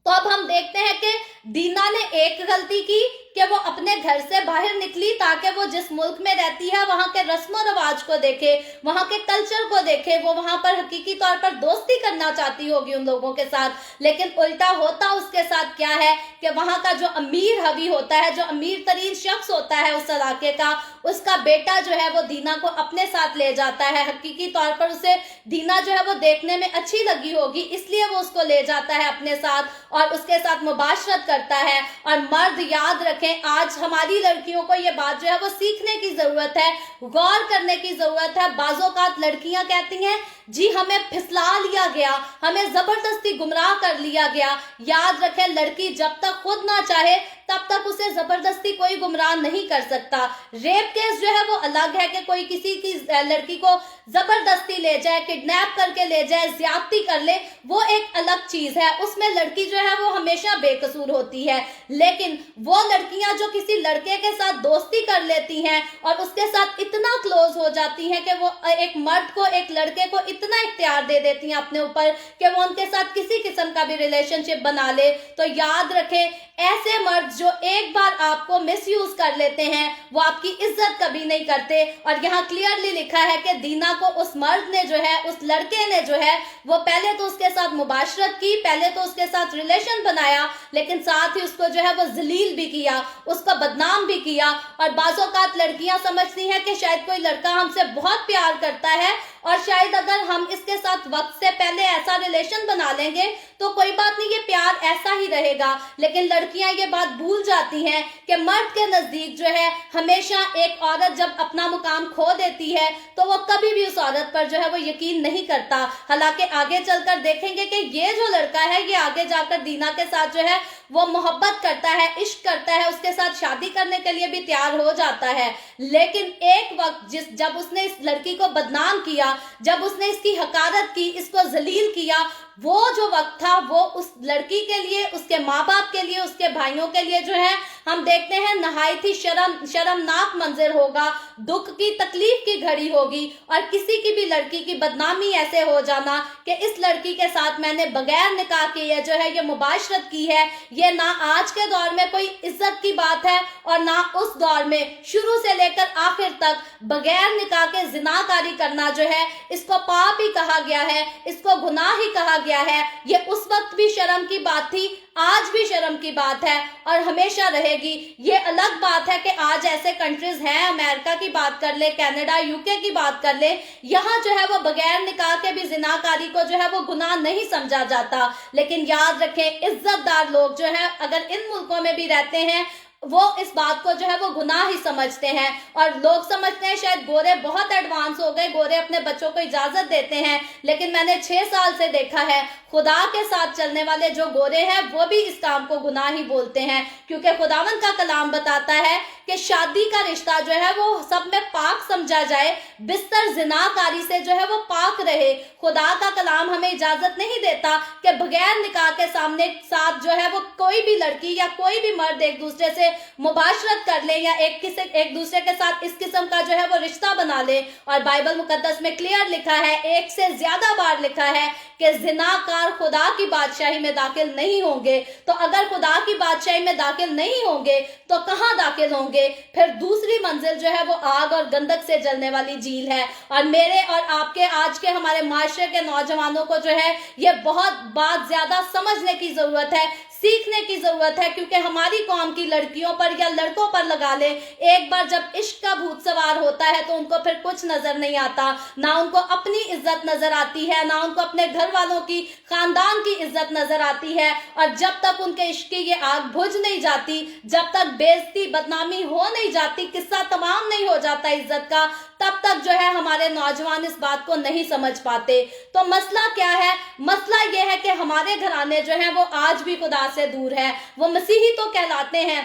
तो अब हम देखते हैं कि दीना ने एक गलती की कि वो अपने घर से बाहर निकली ताकि वो जिस मुल्क में रहती है वहां के रस्म रवाज को देखे, वहां के कल्चर को देखे, वो वहां पर हकीकी तौर पर दोस्ती करना चाहती होगी उन लोगों के साथ। लेकिन उल्टा होता उसके साथ क्या है कि वहां का जो अमीर हवी होता है, जो अमीर तरीन शख्स होता है उस इलाके का, उसका बेटा जो है वो दीना को अपने साथ ले जाता है। हकीकी तौर पर उसे दीना जो है वो देखने में अच्छी लगी होगी, इसलिए वो उसको ले जाता है अपने साथ और उसके साथ मुबाशरत करता है। और मर्द याद रखें, आज हमारी लड़कियों को ये बात जो है वो सीखने की जरूरत है, गौर करने की जरूरत है। बाज़ोकात लड़कियां कहती हैं जी हमें फिसला लिया गया, हमें जबरदस्ती गुमराह कर लिया गया। याद रखें, लड़की जब तक खुद ना चाहे तब तब तक उसे जबरदस्ती कोई गुमराह नहीं कर सकता। रेप केस जो है वो अलग है कि कोई किसी की लड़की को जबरदस्ती ले जाए, किडनैप करके ले जाए, ज्यादती कर ले, वो एक अलग चीज है। उसमें लड़की जो है वो हमेशा बेकसूर होती है। लेकिन वो लड़कियां जो किसी लड़के के साथ दोस्ती कर लेती हैं और उसके साथ इतना क्लोज हो जाती हैं कि वो एक मर्द को, एक लड़के को इतना इख्तियार दे देती हैं अपने ऊपर कि वो उनके साथ किसी किस्म का भी रिलेशनशिप बना ले, तो याद रखें ऐसे मर्द जो एक बार आपको मिसयूज कर लेते हैं वो आपकी इज्जत कभी नहीं करते। और यहाँ क्लियरली लिखा है कि दीना को उस मर्द ने जो है, उस लड़के ने जो है, वो पहले तो उसके साथ मुबाशरत की, पहले तो उसके साथ रिलेशन बनाया, लेकिन साथ ही उसको जो है वो जलील भी किया, उसको बदनाम भी किया। और बाज़-औक़ात लड़कियां समझती हैं कि शायद कोई लड़का हमसे बहुत प्यार करता है और शायद अगर हम इसके साथ वक्त से पहले ऐसा रिलेशन बना लेंगे तो कोई बात नहीं, ये प्यार ऐसा ही रहेगा। लेकिन लड़कियां ये बात भूल जाती हैं कि मर्द के नजदीक जो है हमेशा एक औरत जब अपना मुकाम खो देती है तो वो कभी भी उस औरत पर जो है वो यकीन नहीं करता। हालांकि आगे चलकर देखेंगे कि ये जो लड़का है ये आगे जाकर दीना के साथ जो है वो मोहब्बत करता है, इश्क करता है, उसके साथ शादी करने के लिए भी तैयार हो जाता है। लेकिन एक वक्त जब उसने इस लड़की को बदनाम किया, जब उसने इसकी हकारत की, इसको जलील किया, वो जो वक्त था वो उस लड़की के लिए, उसके माँ बाप के लिए, उसके भाइयों के लिए जो है हम देखते हैं नहायत ही शर्मनाक मंजर होगा, दुख की, तकलीफ की घड़ी होगी। और किसी की भी लड़की की बदनामी ऐसे हो जाना कि इस लड़की के साथ मैंने बगैर निकाह किए जो है ये मुबाशरत की है, ये ना आज के दौर में कोई इज्जत की बात है और ना उस दौर में। शुरू से लेकर आखिर तक बगैर निकाह के जिनाकारी करना जो है इसको पाप ही कहा गया है, इसको गुनाह ही कहा गया है। ये उस वक्त भी शर्म की बात थी, आज भी शर्म की बात है और हमेशा रहेगी। ये अलग बात है कि आज ऐसे कंट्रीज हैं, अमेरिका की बात कर ले, कनाडा, यूके की बात कर ले, यहाँ जो है वो बगैर निकाह के भी जिनाकारी को जो है वो गुनाह नहीं समझा जाता। लेकिन याद रखें इज्जतदार लोग जो है अगर इन मुल्कों में भी रहते हैं वो इस बात को जो है वो गुनाह ही समझते हैं। और लोग समझते हैं शायद गोरे बहुत एडवांस हो गए, गोरे अपने बच्चों को इजाजत देते हैं, लेकिन मैंने 6 साल से देखा है खुदा के साथ चलने वाले जो गोरे हैं वो भी इस काम को गुनाह ही बोलते हैं। क्योंकि खुदावंद का कलाम बताता है कि शादी का रिश्ता जो है वो सब में पाक समझा जाए, बिस्तर जिनाकारी से जो है वो पाक रहे। खुदा का कलाम हमें इजाजत नहीं देता कि बगैर निकाह के साथ जो है वो कोई भी लड़की या कोई भी मर्द एक दूसरे से मुबाशरत कर ले या एक दूसरे के साथ इस किस्म का जो है वो रिश्ता बना ले। और बाइबल मुकद्दस में क्लियर लिखा है, एक से ज्यादा बार लिखा है कि जिनाकार खुदा की बादशाही में दाखिल नहीं होंगे। तो अगर खुदा की बादशाही में दाखिल नहीं होंगे तो कहां दाखिल होंगे? फिर दूसरी मंजिल जो है वो आग और गंधक से जलने वाली झील है। और मेरे और आपके आज के हमारे माशरे के नौजवानों को जो है ये बहुत बात ज्यादा समझने की जरूरत है, सीखने की जरूरत है। क्योंकि हमारी कौम की लड़कियों पर या लड़कों पर लगा ले, एक बार जब इश्क का भूत सवार होता है तो उनको फिर कुछ नजर नहीं आता, ना उनको अपनी इज्जत नजर आती है, ना उनको अपने घर वालों की, खानदान की इज्जत नजर आती है। और जब तक उनके इश्क की ये आग बुझ नहीं जाती, जब तक बेइज्जती बदनामी हो नहीं जाती, किस्सा तमाम नहीं हो जाता इज्जत का, तब तक जो है हमारे नौजवान इस बात को नहीं समझ पाते। तो मसला क्या है? मसला यह है कि हमारे घराने जो हैं वो आज भी खुदा से दूर है। वो मसीही तो कहलाते हैं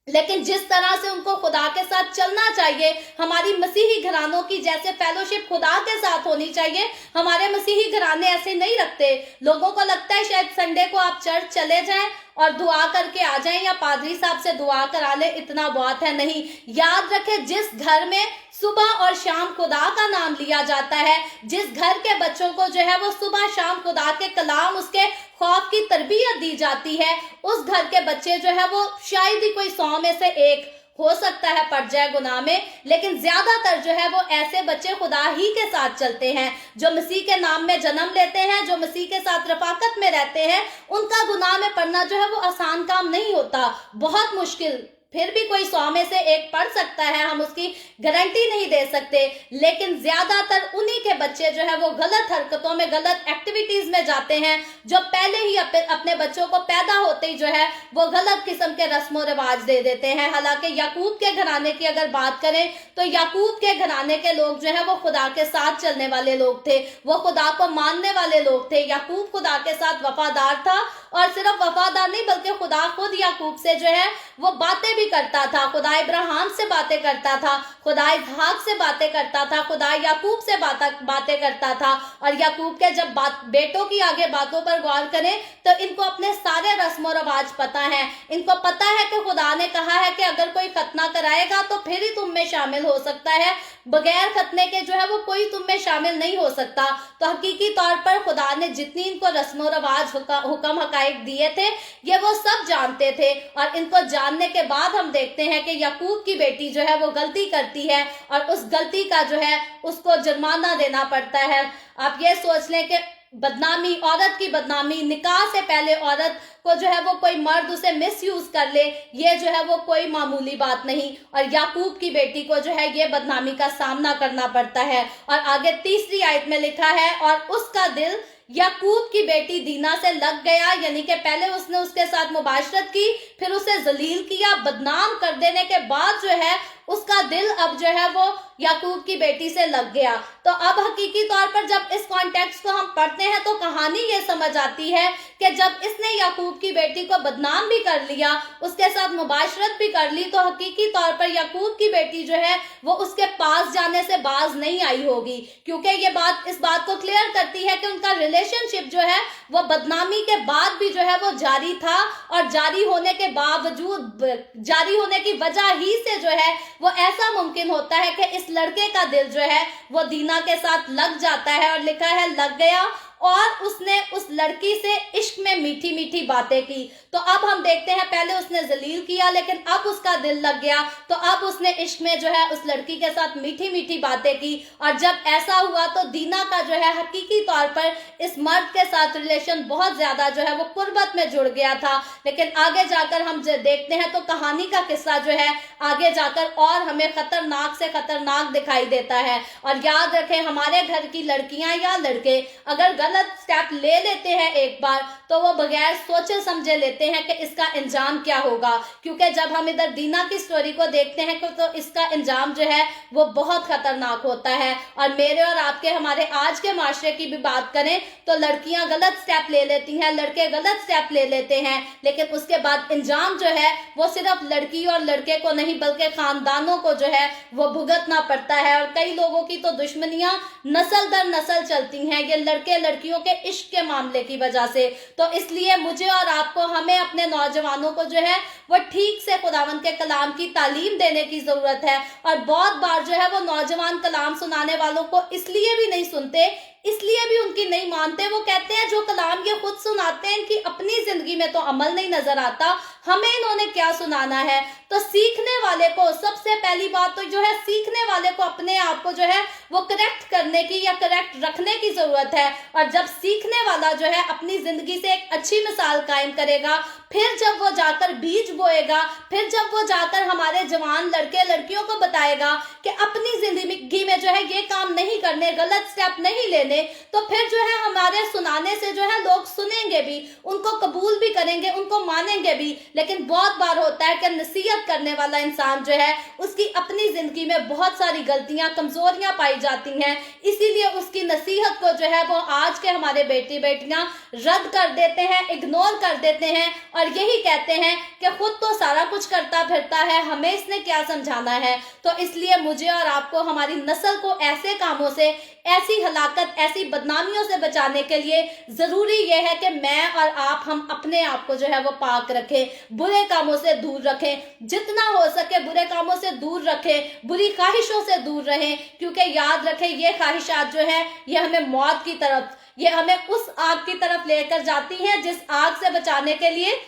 लेकिन जिस तरह से उनको खुदा के साथ चलना चाहिए, हमारी मसीही घरानों की जैसे फेलोशिप खुदा के साथ होनी चाहिए, हमारे मसीही घराने ऐसे नहीं रखते। लोगों को लगता है शायद संडे को आप चर्च चले जाएं और दुआ करके आ जाएं या पादरी साहब से दुआ करा ले, इतना बहुत है। नहीं, याद रखें जिस घर में सुबह और शाम खुदा का नाम लिया जाता है, जिस घर के बच्चों को जो है वो सुबह शाम खुदा के कलाम, उसके खौफ की तरबियत दी जाती है, उस घर के बच्चे जो है वो शायद ही कोई 100 में से एक हो सकता है पड़ जाए गुनाह में, लेकिन ज्यादातर जो है वो ऐसे बच्चे खुदा ही के साथ चलते हैं, जो मसीह के नाम में जन्म लेते हैं, जो मसीह के साथ रफाकत में रहते हैं। उनका गुनाह में पड़ना जो है वो आसान काम नहीं होता, बहुत मुश्किल फिर भी कोई 100 में से एक पढ़ सकता है, हम उसकी गारंटी नहीं दे सकते, लेकिन ज्यादातर उन्हीं के बच्चे जो है वो गलत हरकतों में, गलत एक्टिविटीज में जाते हैं, जो पहले ही अपने बच्चों को पैदा होते ही जो है वो गलत किस्म के रस्मों रिवाज दे देते हैं। हालांकि याकूब के घराने की अगर बात करें तो याकूब के घराने के लोग जो है वो खुदा के साथ चलने वाले लोग थे, वो खुदा को मानने वाले लोग थे। याकूब खुदा के साथ वफादार था, और सिर्फ वफादार नहीं बल्कि खुदा खुद याकूब से जो है वो बातें भी करता था। खुदा इब्राहिम से बातें करता था, खुदा इसहाक से बातें करता था, खुदा याकूब से बातें करता था। और याकूब के जब बेटों की आगे बातों पर गौर करें तो इनको अपने सारे रस्म रिवाज पता है। इनको पता है कि खुदा ने कहा है कि अगर कोई खतना कराएगा तो फिर ही तुम में शामिल हो सकता है, बगैर खतने के जो है वो कोई तुम में शामिल नहीं हो सकता। तो हकीकी तौर पर खुदा ने जितनी इनको रस्म रिवाज, हुक्म हकाइक दिए थे, ये वो सब जानते थे। और इनको जानने के बाद हम देखते हैं कि याकूब की बेटी जो है वो गलती करती है, और उस गलती का जो है उसको जुर्माना देना पड़ता है। आप ये सोच लें कि बदनामी, औरत की बदनामी, निकाह से पहले औरत को जो है वो कोई मर्द उसे मिस यूज कर ले, ये जो है वो कोई मामूली बात नहीं। और याकूब की बेटी को जो है ये बदनामी का सामना करना पड़ता है। और आगे 3री आयत में लिखा है, और उसका दिल याकूब की बेटी दीना से लग गया, यानी कि पहले उसने उसके साथ मुबाशरत की, फिर उसे जलील किया, बदनाम कर देने के बाद जो है उसका दिल अब जो है वो याकूब की बेटी से लग गया। तो अब हकीकी तौर पर जब इस कॉन्टेक्स्ट को हम पढ़ते हैं तो कहानी ये समझ आती है कि जब इसने याकूब की बेटी को बदनाम भी कर लिया, उसके साथ मुबाशरत भी कर ली, तो हकीकी तौर पर याकूब की बेटी जो है वो उसके पास जाने से बाज नहीं आई होगी, क्योंकि ये बात इस बात को क्लियर करती है कि उनका रिलेशनशिप जो है वो बदनामी के बाद भी जो है वो जारी था। और जारी होने के बावजूद, जारी होने की वजह ही से जो है वो ऐसा मुमकिन होता है कि इस लड़के का दिल जो है वो दीना के साथ लग जाता है। और लिखा है लग गया, और उसने उस लड़की से इश्क में मीठी मीठी बातें की। तो अब हम देखते हैं पहले उसने जलील किया, लेकिन अब उसका दिल लग गया, तो अब उसने इश्क में जो है उस लड़की के साथ मीठी मीठी बातें की। और जब ऐसा हुआ तो दीना का जो है हकीकी तौर पर इस मर्द के साथ रिलेशन बहुत ज्यादा जो है वो कुर्बत में जुड़ गया था। लेकिन आगे जाकर हम देखते हैं तो कहानी का किस्सा जो है आगे जाकर और हमें खतरनाक से खतरनाक दिखाई देता है। और याद रखें, हमारे घर की लड़कियां या लड़के अगर गलत स्टेप ले लेते हैं एक बार, तो वो बगैर सोचे समझे लेते हैं कि इसका अंजाम क्या होगा। क्योंकि जब हम इधर दीना की स्टोरी को देखते हैं तो इसका अंजाम जो है वो बहुत खतरनाक होता है। और मेरे और आपके, हमारे आज के माशरे की भी बात करें तो लड़कियां गलत स्टेप ले लेती हैं, लड़के गलत स्टेप ले लेते हैं, लेकिन उसके बाद अंजाम जो है वो सिर्फ लड़की और लड़के को नहीं बल्कि खानदानों को जो है वो भुगतना पड़ता है। और कई लोगों की तो दुश्मनियां नस्ल दर नस्ल चलती हैं, ये लड़के लड़कियों के इश्क के मामले की वजह से। तो इसलिए मुझे और आपको, हमें अपने नौजवानों को जो है वो ठीक से खुदावंद के कलाम की तालीम देने की जरूरत है। और बहुत बार जो है वो नौजवान कलाम सुनाने वालों को इसलिए भी नहीं सुनते, इसलिए भी उनकी नहीं मानते। वो कहते हैं जो कलाम ये खुद सुनाते हैं इनकी अपनी जिंदगी में तो अमल नहीं नजर आता, हमें इन्होंने क्या सुनाना है। तो सीखने वाले को, सबसे पहली बात तो जो है सीखने वाले को अपने आप को जो है वो करेक्ट करने की या करेक्ट रखने की जरूरत है। और जब सीखने वाला जो है अपनी जिंदगी से एक अच्छी मिसाल कायम करेगा, फिर जब वो जाकर बीज बोएगा, फिर जब वो जाकर हमारे जवान लड़के लड़कियों को बताएगा कि अपनी जिंदगी में जो है ये काम नहीं करने, गलत स्टेप नहीं लेने, तो फिर जो है हमारे सुनाने से जो है लोग सुनेंगे भी, उनको कबूल भी करेंगे, उनको मानेंगे भी। लेकिन बहुत बार होता है कि नसीहत करने वाला इंसान जो है उसकी अपनी जिंदगी में बहुत सारी गलतियां, कमजोरियां पाई जाती हैं, इसीलिए उसकी नसीहत को जो है वो आज के हमारे बेटी बेटियां रद्द कर देते हैं, इग्नोर कर देते हैं, और यही कहते हैं कि खुद तो सारा कुछ करता फिरता है, हमें इसने क्या समझाना है। तो इसलिए मुझे और आपको हमारी नस्ल को ऐसे कामों से, ऐसी हलाकत, ऐसी बदनामियों से बचाने के लिए जरूरी यह है कि मैं और आप, हम अपने आप को जो है वो पाक रखें, बुरे कामों से दूर रखें, जितना हो सके बुरे कामों से दूर रखें, बुरी ख्वाहिशों से दूर रहें। क्योंकि याद रखें ये ख्वाहिशात जो है ये हमें मौत की तरफ, ये हमें उस आग की तरफ लेकर जाती हैं जिस आग से बचाने के लिए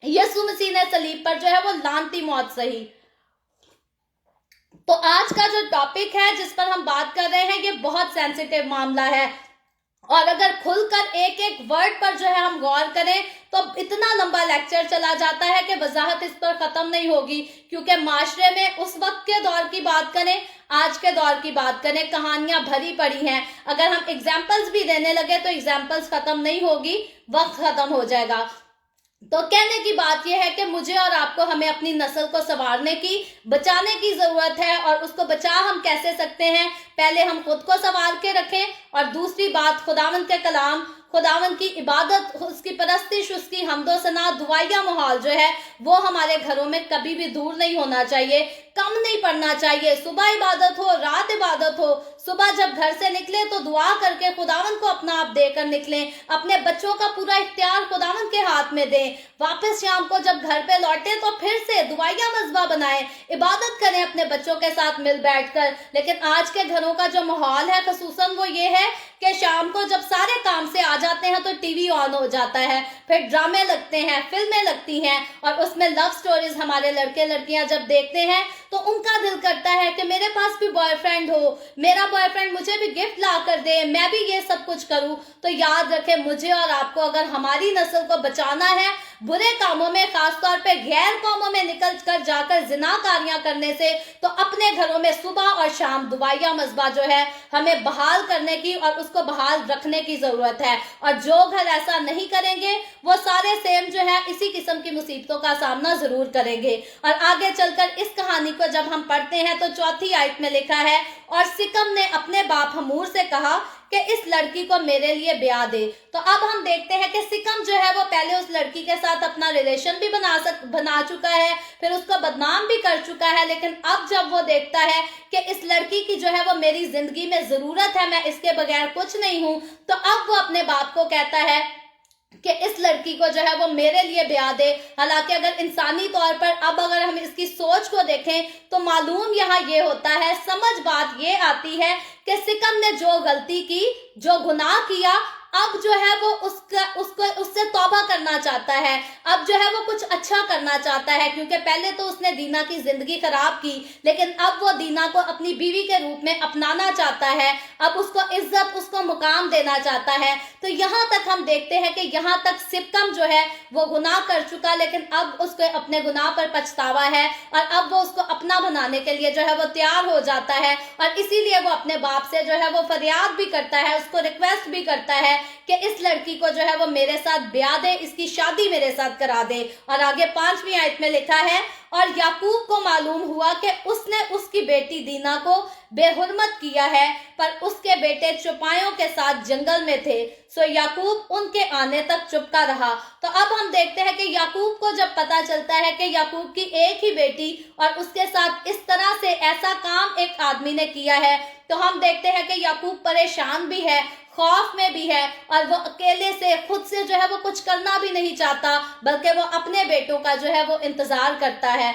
यीशु मसीह ने सलीब पर जो है वो लानती मौत सही। तो आज का जो टॉपिक है जिस पर हम बात कर रहे हैं ये बहुत सेंसिटिव मामला है, और अगर खुलकर एक एक वर्ड पर जो है हम गौर करें तो इतना लंबा लेक्चर चला जाता है कि वजाहत इस पर खत्म नहीं होगी, क्योंकि माशरे में उस वक्त के दौर की बात करें, आज के दौर की बात करें, कहानियां भरी पड़ी हैं। अगर हम एग्जाम्पल्स भी देने लगे तो एग्जाम्पल्स खत्म नहीं होगी, वक्त खत्म हो जाएगा। तो कहने की बात यह है कि मुझे और आपको हमें अपनी नस्ल को संवारने की, बचाने की जरूरत है। और उसको बचा हम कैसे सकते हैं? पहले हम खुद को संवार के रखें, और दूसरी बात खुदावंद के कलाम, खुदावंद की इबादत, उसकी परस्तिश, उसकी हम्दो सना, दुआया माहौल जो है वो हमारे घरों में कभी भी दूर नहीं होना चाहिए, कम नहीं पड़ना चाहिए। सुबह इबादत हो, रात इबादत हो, सुबह जब घर से निकले तो दुआ करके खुदावंद को अपना आप देकर निकलें, अपने बच्चों का पूरा इख्तियार खुदावंद के हाथ में दें। वापस शाम को जब घर पे लौटे तो फिर से दुआया मज़बा बनाएं, इबादत करें अपने बच्चों के साथ मिल बैठकर। लेकिन आज के घरों का जो माहौल है खसूसन वो ये है कि शाम को जब सारे काम से आ जाते हैं तो टीवी ऑन हो जाता है, फिर ड्रामे लगते हैं, फिल्में लगती हैं, और उसमें लव स्टोरीज हमारे लड़के लड़कियां जब देखते हैं तो उनका दिल करता है कि मेरे पास भी बॉयफ्रेंड हो, मेरा बॉयफ्रेंड मुझे भी गिफ्ट ला कर दे, मैं भी ये सब कुछ करूं। तो याद रखें, मुझे और आपको अगर हमारी नस्ल को बचाना है बुरे कामों में, खासतौर पे गैर कौमों में निकल कर जाकर जिनाकारियां करने से, तो अपने घरों में सुबह और शाम दुआया मज़बा जो है हमें बहाल करने की और उसको बहाल रखने की जरूरत है। और जो घर ऐसा नहीं करेंगे वो सारे सेम जो है इसी किस्म की मुसीबतों का सामना जरूर करेंगे। और आगे चलकर इस कहानी को जब हम पढ़ते हैं तो चौथी आयत में लिखा है, और सिकम ने अपने बाप हमूर से कहा कि इस लड़की को मेरे लिए ब्याह दे। तो अब हम देखते हैं कि सिकम जो है वो पहले उस लड़की के साथ अपना रिलेशन भी बना चुका है, फिर उसको बदनाम भी कर चुका है। लेकिन अब जब वो देखता है कि इस लड़की की जो है वो मेरी जिंदगी में जरूरत है, मैं इसके बगैर कुछ नहीं हूं, तो अब वो अपने बाप को कहता है कि इस लड़की को जो है वो मेरे लिए ब्याह दे। हालांकि अगर इंसानी तौर पर अब अगर हम इसकी सोच को देखें तो मालूम यहाँ ये होता है, समझ बात ये आती है कि सिकम ने जो गलती की, जो गुनाह किया, अब जो है वो उससे तौबा करना चाहता है, अब जो है वो कुछ अच्छा करना चाहता है। क्योंकि पहले तो उसने दीना की जिंदगी खराब की, लेकिन अब वो दीना को अपनी बीवी के रूप में अपनाना चाहता है, अब उसको इज्जत, उसको मुकाम देना चाहता है। तो यहाँ तक हम देखते हैं कि यहाँ तक सिकम जो है वो गुनाह कर चुका, लेकिन अब उसको अपने गुनाह पर पछतावा है, और अब वो उसको अपना बनाने के लिए जो है वो तैयार हो जाता है। और इसीलिए वो अपने बाप से जो है वो फरियाद भी करता है, उसको रिक्वेस्ट भी करता है कि इस लड़की को जो है वो मेरे साथ ब्याह दे, इसकी शादी मेरे साथ करा दे। और आगे 5वीं आयत में लिखा है, और याकूब को मालूम हुआ कि उसने उसकी बेटी दीना को बेहुरमत किया है, पर उसके बेटे चौपायों के साथ जंगल में थे, सो याकूब उनके आने तक चुपका रहा। तो अब हम देखते हैं कि याकूब को जब पता चलता है कि याकूब की एक ही बेटी और उसके साथ इस तरह से ऐसा काम एक आदमी ने किया है, तो हम देखते हैं कि याकूब परेशान भी है, खौफ में भी है, और वो अकेले से खुद से जो है वो कुछ करना भी नहीं चाहता, बल्कि वो अपने बेटों का जो है वो इंतजार करता है।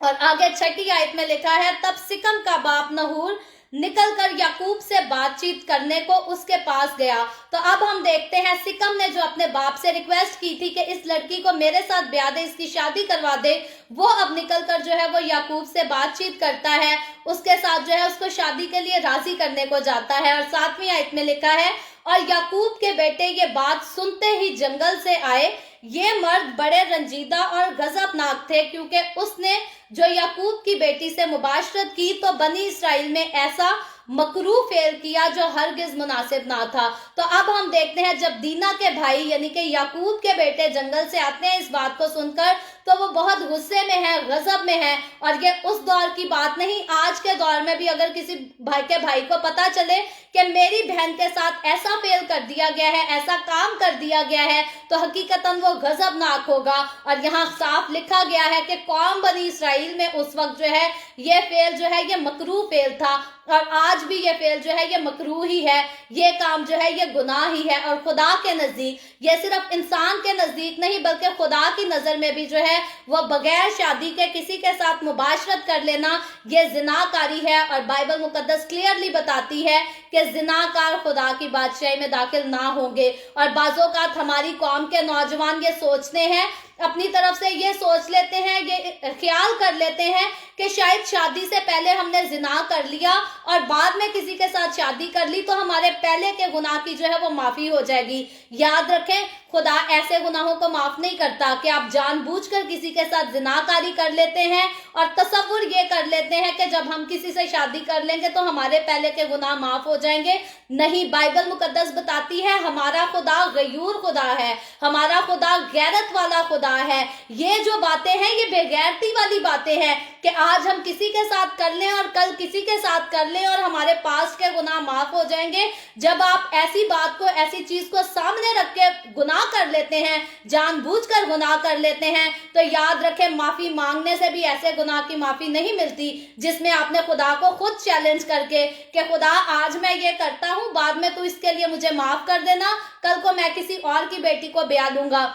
और आगे 6ठी आयत में लिखा है, तब सिकम का बाप नहूर निकलकर याकूब से बातचीत करने को उसके पास गया। तो अब हम देखते हैं सिकम ने जो अपने बाप से रिक्वेस्ट की थी कि इस लड़की को मेरे साथ ब्याह दे, इसकी शादी करवा दे, वो अब निकलकर जो है वो याकूब से बातचीत करता है, उसके साथ जो है उसको शादी के लिए राजी करने को जाता है। और 7वीं आयत में लिखा है, और याकूब के बेटे ये बात सुनते ही जंगल से आए। ये मर्द बड़े रंजीदा और गजबनाक थे, क्योंकि उसने जो याकूब की बेटी से मुबाशरत की तो बनी इसराइल में ऐसा मकरू फेल किया जो हरगिज मुनासिब ना था। तो अब हम देखते हैं जब दीना के भाई यानी कि याकूब के बेटे जंगल से आते हैं इस बात को सुनकर, तो वो बहुत गुस्से में है, गजब में है। और ये उस दौर की बात नहीं, आज के दौर में भी अगर किसी भाई को पता चले कि मेरी बहन के साथ ऐसा फेल कर दिया गया है, ऐसा काम कर दिया गया है, तो हकीकतन वो गजबनाक होगा। और यहाँ साफ लिखा गया है कि कौम बनी इसराइल में उस वक्त जो है ये फेल जो है ये मकरू फेल था, और आज भी ये फेल जो है ये मकरू ही है, ये काम जो है ये गुनाह ही है। और खुदा के नजदीक, ये सिर्फ इंसान के नजदीक नहीं बल्कि खुदा की नजर में भी जो है वो बगैर शादी के किसी के साथ मुबाशरत कर लेना ये जिनाकारी है। और बाइबल मुकद्दस क्लियरली बताती है कि जिनाकार खुदा की बादशाही में दाखिल ना होंगे। और बाज़ों का हमारी कौम के नौजवान ये सोचते हैं अपनी तरफ से ये सोच लेते हैं, ये ख्याल कर लेते हैं कि शायद शादी से पहले हमने जिना कर लिया और बाद में किसी के साथ शादी कर ली तो हमारे पहले के गुनाह की जो है वो माफी हो जाएगी। याद रखें, खुदा ऐसे गुनाहों को माफ नहीं करता कि आप जानबूझकर किसी के साथ जिनाकारी कर लेते हैं और तसव्वुर ये कर लेते हैं कि जब हम किसी से शादी कर लेंगे तो हमारे पहले के गुनाह माफ हो जाएंगे। नहीं, बाइबल मुकद्दस बताती है हमारा खुदा गयूर खुदा है, हमारा खुदा गैरत वाला खुदा है। ये जो बातें हैं ये बेगैरती वाली बातें हैं कि आज हम किसी के साथ कर लें और कल किसी के साथ कर लें और हमारे पास के गुनाह माफ हो जाएंगे। जब आप ऐसी बात को, ऐसी चीज को सामने रख के गुनाह कर लेते हैं, जानबूझकर गुनाह कर लेते हैं, तो याद रखें माफी मांगने से भी ऐसे गुनाह की माफी नहीं मिलती जिसमें आपने खुदा को खुद चैलेंज करके कि खुदा आज मैं ये करता हूं, बाद में तू इसके लिए मुझे माफ कर देना, कल को मैं किसी और की बेटी को ब्याह लूंगा।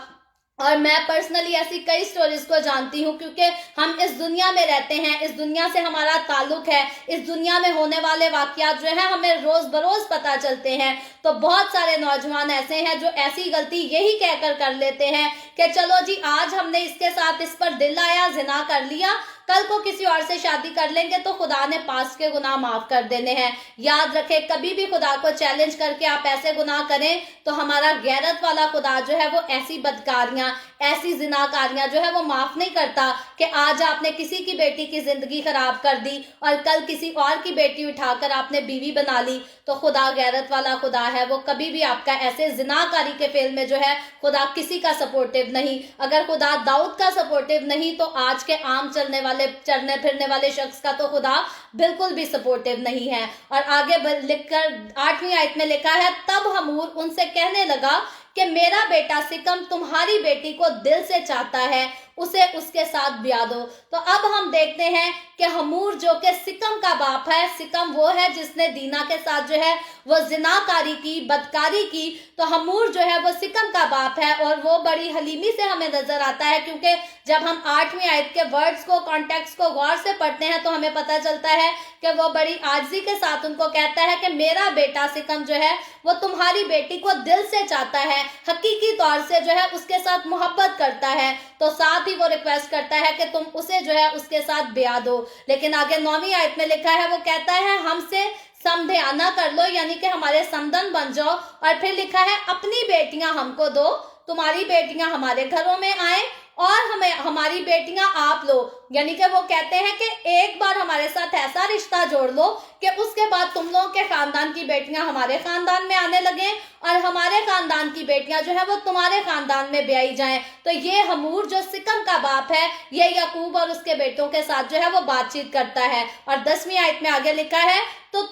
और मैं पर्सनली ऐसी कई स्टोरीज को जानती हूँ क्योंकि हम इस दुनिया में रहते हैं, इस दुनिया से हमारा ताल्लुक है, इस दुनिया में होने वाले वाकयात जो है हमें रोज बरोज पता चलते हैं। तो बहुत सारे नौजवान ऐसे हैं जो ऐसी गलती यही कहकर कर लेते हैं कि चलो जी आज हमने इसके साथ, इस पर दिल आया, जिना कर लिया, कल को किसी और से शादी कर लेंगे तो खुदा ने पास के गुनाह माफ कर देने हैं। याद रखें, कभी भी खुदा को चैलेंज करके आप ऐसे गुनाह करें तो हमारा गैरत वाला खुदा जो है वो ऐसी बदकारियां, ऐसी जिनाकारियां जो है वो माफ नहीं करता कि आज आपने किसी की बेटी की जिंदगी खराब कर दी और कल किसी और की बेटी उठाकर आपने बीवी बना ली। तो खुदा गैरत वाला खुदा है, वो कभी भी आपका ऐसे जिनाकारी के फेल में जो है खुदा किसी का सपोर्टिव नहीं। अगर खुदा दाऊद का सपोर्टिव नहीं तो आज के आम चलने फिरने वाले शख्स का तो खुदा बिल्कुल भी सपोर्टिव नहीं है। और आगे लिखकर 8वीं आयत में लिखा है, तब हमूर उनसे कहने लगा कि मेरा बेटा सिकम तुम्हारी बेटी को दिल से चाहता है, उसे उसके साथ ब्याह दो। तो अब हम देखते हैं कि हमूर जो कि सिकम का बाप है, सिकम वो है जिसने दीना के साथ जो है वो जिनाकारी की, बदकारी की। तो हमूर जो है वो सिकम का बाप है और वो बड़ी हलीमी से हमें नजर आता है क्योंकि जब हम 8वीं आयत के वर्ड्स को, कॉन्टेक्स्ट को गौर से पढ़ते हैं तो हमें पता चलता है कि वो बड़ी आजिज़ी के साथ उनको कहता है कि मेरा बेटा सिकम जो है वो तुम्हारी बेटी को दिल से चाहता है, हकीकी तौर से जो है उसके साथ मोहब्बत करता है। तो साथ ही वो रिक्वेस्ट करता है कि तुम उसे जो है उसके साथ ब्याह दो। लेकिन आगे 9वीं आयत में लिखा है, वो कहता है हमसे समझाना कर लो, यानी कि हमारे समधन बन जाओ। और फिर लिखा है अपनी बेटियां हमको दो, तुम्हारी बेटियां हमारे घरों में आए और हमें हमारी बेटियां आप लो। यानी कि वो कहते हैं कि एक बार हमारे साथ ऐसा रिश्ता जोड़ लो कि उसके बाद तुम लोगों के खानदान की बेटियां हमारे खानदान में आने लगे और हमारे खानदान की बेटियां जो है वो तुम्हारे खानदान में ब्याही जाएं। तो ये हमूर जो सिकम का बाप है, ये याकूब और उसके बेटों के साथ जो है वो बातचीत करता है। और 10वीं आयत में आगे लिखा है, तो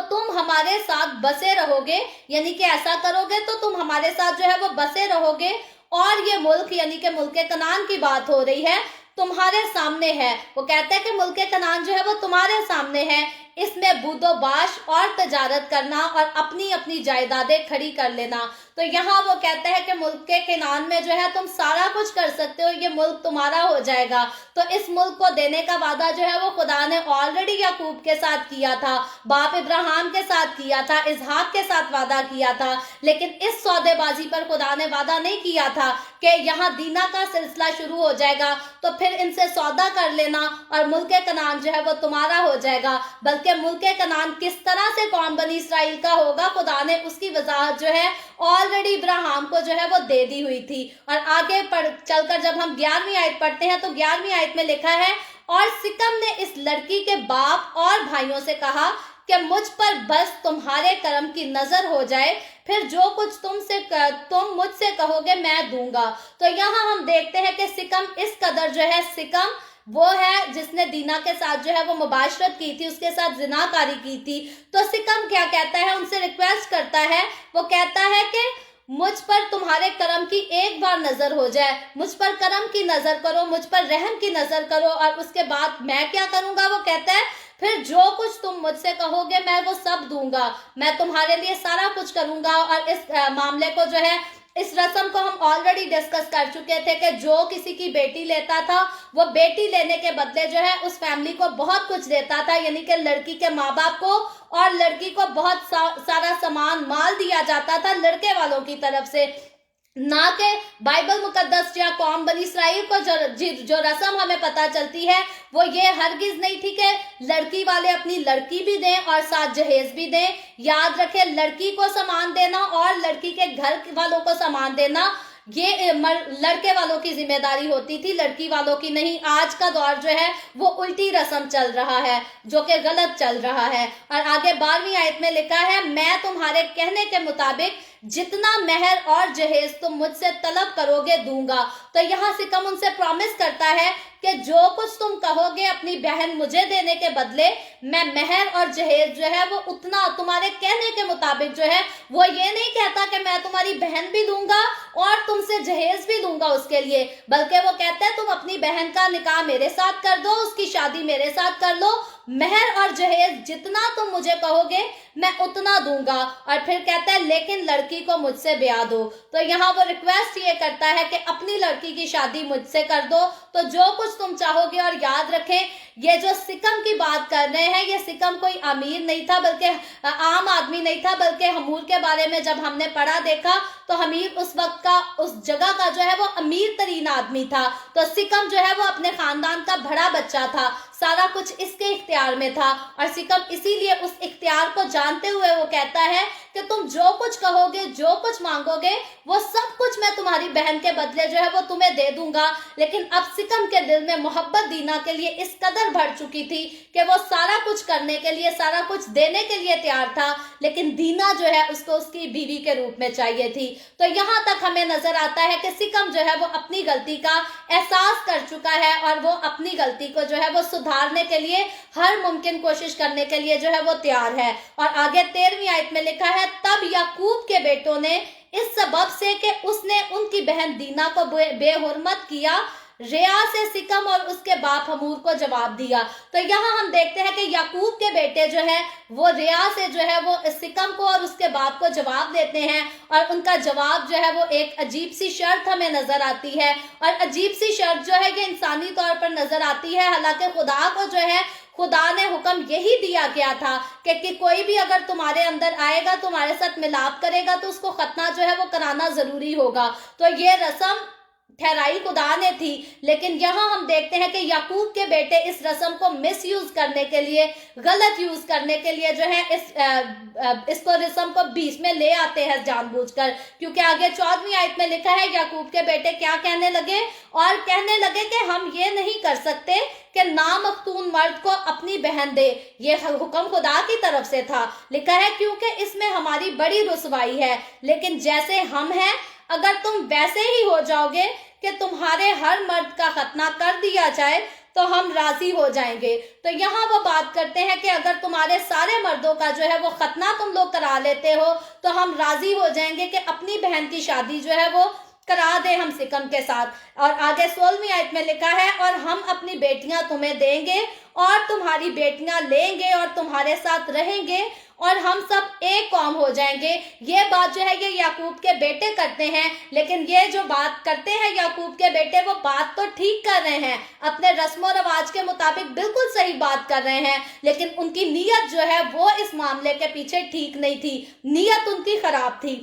तुम हमारे साथ बसे रहोगे, यानी कि ऐसा करोगे तो तुम हमारे साथ जो है वो बसे रहोगे और ये मुल्क, यानी कि मुल्क कनान की बात हो रही है, तुम्हारे सामने है। वो कहता है कि मुल्क कनान जो है वो तुम्हारे सामने है, इसमें बूदोबाश और तजारत करना और अपनी अपनी जायदादें खड़ी कर लेना। तो यहाँ वो कहता है कि मुल्क के कनान में जो है तुम सारा कुछ कर सकते हो, ये मुल्क तुम्हारा हो जाएगा। तो इस मुल्क को देने का वादा जो है वो खुदा ने ऑलरेडी याकूब के साथ किया था, बाप इब्राहिम के साथ किया था, इसहाक के साथ वादा किया था। लेकिन इस सौदेबाजी पर खुदा ने वादा नहीं किया था कि यहाँ दीना का सिलसिला शुरू हो जाएगा तो फिर इनसे सौदा कर लेना और मुल्क कनान जो है वो तुम्हारा हो जाएगा। बल्कि मुल्क कनान किस तरह से कौम बनी इसराइल का होगा, खुदा ने उसकी वजाहत जो है ऑलरेडी इब्राहिम को जो है वो दे दी हुई थी। और आगे चलकर जब हम 11वीं आयत पढ़ते हैं तो 11वीं आयत में लिखा है, और सिकम ने इस लड़की के बाप और भाइयों से कहा कि मुझ पर बस तुम्हारे कर्म की नजर हो जाए, फिर जो कुछ तुम मुझसे कहोगे मैं दूंगा। तो यहाँ हम देखते हैं कि सिकम इस कदर जो है, सिकम वो है जिसने दीना के साथ जो है वो मुबाशरत की थी, उसके साथ जिनाकारी की थी। तो सिकम क्या कहता है, उनसे रिक्वेस्ट करता है, वो कहता है कि मुझ पर तुम्हारे करम की एक बार नजर हो जाए, मुझ पर करम की नजर करो, मुझ पर रहम की नजर करो, और उसके बाद मैं क्या करूंगा, वो कहता है फिर जो कुछ तुम मुझसे कहोगे मैं वो सब दूंगा, मैं तुम्हारे लिए सारा कुछ करूंगा। और इस मामले को जो है, इस रस्म को हम ऑलरेडी डिस्कस कर चुके थे कि जो किसी की बेटी लेता था वो बेटी लेने के बदले जो है उस फैमिली को बहुत कुछ देता था, यानी कि लड़की के माँ बाप को और लड़की को बहुत सारा सामान माल दिया जाता था लड़के वालों की तरफ से। ना कि बाइबल मुकद्दस या कौम बनी इसराइल को जो रस्म हमें पता चलती है वो ये हरगिज नहीं थी कि लड़की वाले अपनी लड़की भी दें और साथ जहेज भी दें। याद रखें, लड़की को सामान देना और लड़की के घर वालों को सामान देना ये लड़के वालों की जिम्मेदारी होती थी, लड़की वालों की नहीं। आज का दौर जो है वो उल्टी रस्म चल रहा है, जो कि गलत चल रहा है। और आगे 12वीं आयत में लिखा है, मैं तुम्हारे कहने के मुताबिक जितना मेहर और जहेज तुम मुझसे तलब करोगे दूंगा। तो यहाँ सिकम उनसे प्रॉमिस करता है कि जो कुछ तुम कहोगे अपनी बहन मुझे देने के बदले, मैं मेहर और जहेज जो है वो उतना तुम्हारे कहने के मुताबिक जो है, वो ये नहीं कहता कि मैं तुम्हारी बहन भी दूंगा और तुमसे जहेज भी दूंगा उसके लिए, बल्कि वो कहता है तुम अपनी बहन का निकाह मेरे साथ कर दो, उसकी शादी मेरे साथ कर लो, मेहर और जहेज जितना तुम मुझे कहोगे मैं उतना दूंगा। और फिर कहता है लेकिन लड़की को मुझसे ब्याह दो। तो यहाँ वो रिक्वेस्ट ये करता है कि अपनी लड़की की शादी मुझसे कर दो, तो जो कुछ तुम चाहोगे। और याद रखें, ये जो सिकम की बात कर रहे हैं, ये सिकम कोई अमीर नहीं था, बल्कि आम आदमी नहीं था, बल्कि हमूर के बारे में जब हमने पढ़ा देखा तो हमीर उस वक्त का, उस जगह का जो है वो अमीर तरीन आदमी था। तो सिकम जो है वो अपने खानदान का बड़ा बच्चा था, सारा कुछ इसके इख्तियार में था। और सिकम इसीलिए उस इख्तियार को जानते हुए वो कहता है कि तुम जो कुछ कहोगे, जो कुछ मांगोगे, वो सब कुछ मैं तुम्हारी बहन के बदले जो है वो तुम्हें दे दूंगा। लेकिन अब सिकम के दिल में मोहब्बत दीना के लिए इस कदर भर चुकी थी कि वो सारा कुछ करने के लिए, सारा कुछ देने के लिए तैयार था, लेकिन दीना जो है उसको उसकी बीवी के रूप में चाहिए थी। तो यहाँ तक हमें नजर आता है कि सिकम जो है वो अपनी गलती का एहसास कर चुका है और वो अपनी गलती को जो है वो सुधारने के लिए हर मुमकिन कोशिश करने के लिए जो है वो तैयार है। और आगे 13वीं आयत में लिखा है, तब याकूब के बेटों ने इस सबब से कि उसने उनकी बहन दीना को बेहुरमत किया, रेया से सिकम और उसके बाप हमूर को जवाब दिया। तो यहाँ हम देखते हैं कि याकूब के बेटे जो है वो रेया से जो है वो सिकम को और उसके बाप को जवाब देते हैं। और उनका जवाब जो है वो एक अजीब सी शर्त हमें नजर आती है। और अजीब सी शर्त जो है ये इंसानी तौर पर नजर आती है, हालांकि खुदा को जो है, खुदा ने हुक्म यही दिया गया था कि कोई भी अगर तुम्हारे अंदर आएगा, तुम्हारे साथ मिलाप करेगा, तो उसको खतना जो है वो कराना जरूरी होगा। तो ये रस्म ठहराई खुदा ने थी, लेकिन यहाँ हम देखते हैं कि याकूब के बेटे इस रस्म को मिस यूज करने के लिए, गलत यूज करने के लिए जो है इसको रस्म को बीच में ले आते हैं जानबूझकर। क्योंकि आगे 14वीं आयत में लिखा है, याकूब के बेटे क्या कहने लगे, और कहने लगे कि हम ये नहीं कर सकते कि नामख्तून मर्द को अपनी बहन दे। ये हुक्म खुदा की तरफ से था। लिखा है क्योंकि इसमें हमारी बड़ी रुसवाई है, लेकिन जैसे हम हैं अगर तुम वैसे ही हो जाओगे कि तुम्हारे हर मर्द का खतना कर दिया जाए तो हम राजी हो जाएंगे। तो यहाँ वो बात करते हैं कि अगर तुम्हारे सारे मर्दों का जो है वो खतना तुम लोग करा लेते हो तो हम राजी हो जाएंगे कि अपनी बहन की शादी जो है वो करा दे हम सिकम के साथ। और आगे 16वीं आयत में लिखा है, और हम अपनी बेटियां तुम्हें देंगे और तुम्हारी बेटियां लेंगे और तुम्हारे साथ रहेंगे और हम सब एक कौम हो जाएंगे। ये बात जो है ये याकूब के बेटे करते हैं, लेकिन ये जो बात करते हैं याकूब के बेटे, वो बात तो ठीक कर रहे हैं, अपने रस्म रवाज के मुताबिक बिल्कुल सही बात कर रहे हैं, लेकिन उनकी नीयत जो है वो इस मामले के पीछे ठीक नहीं थी, नीयत उनकी खराब थी।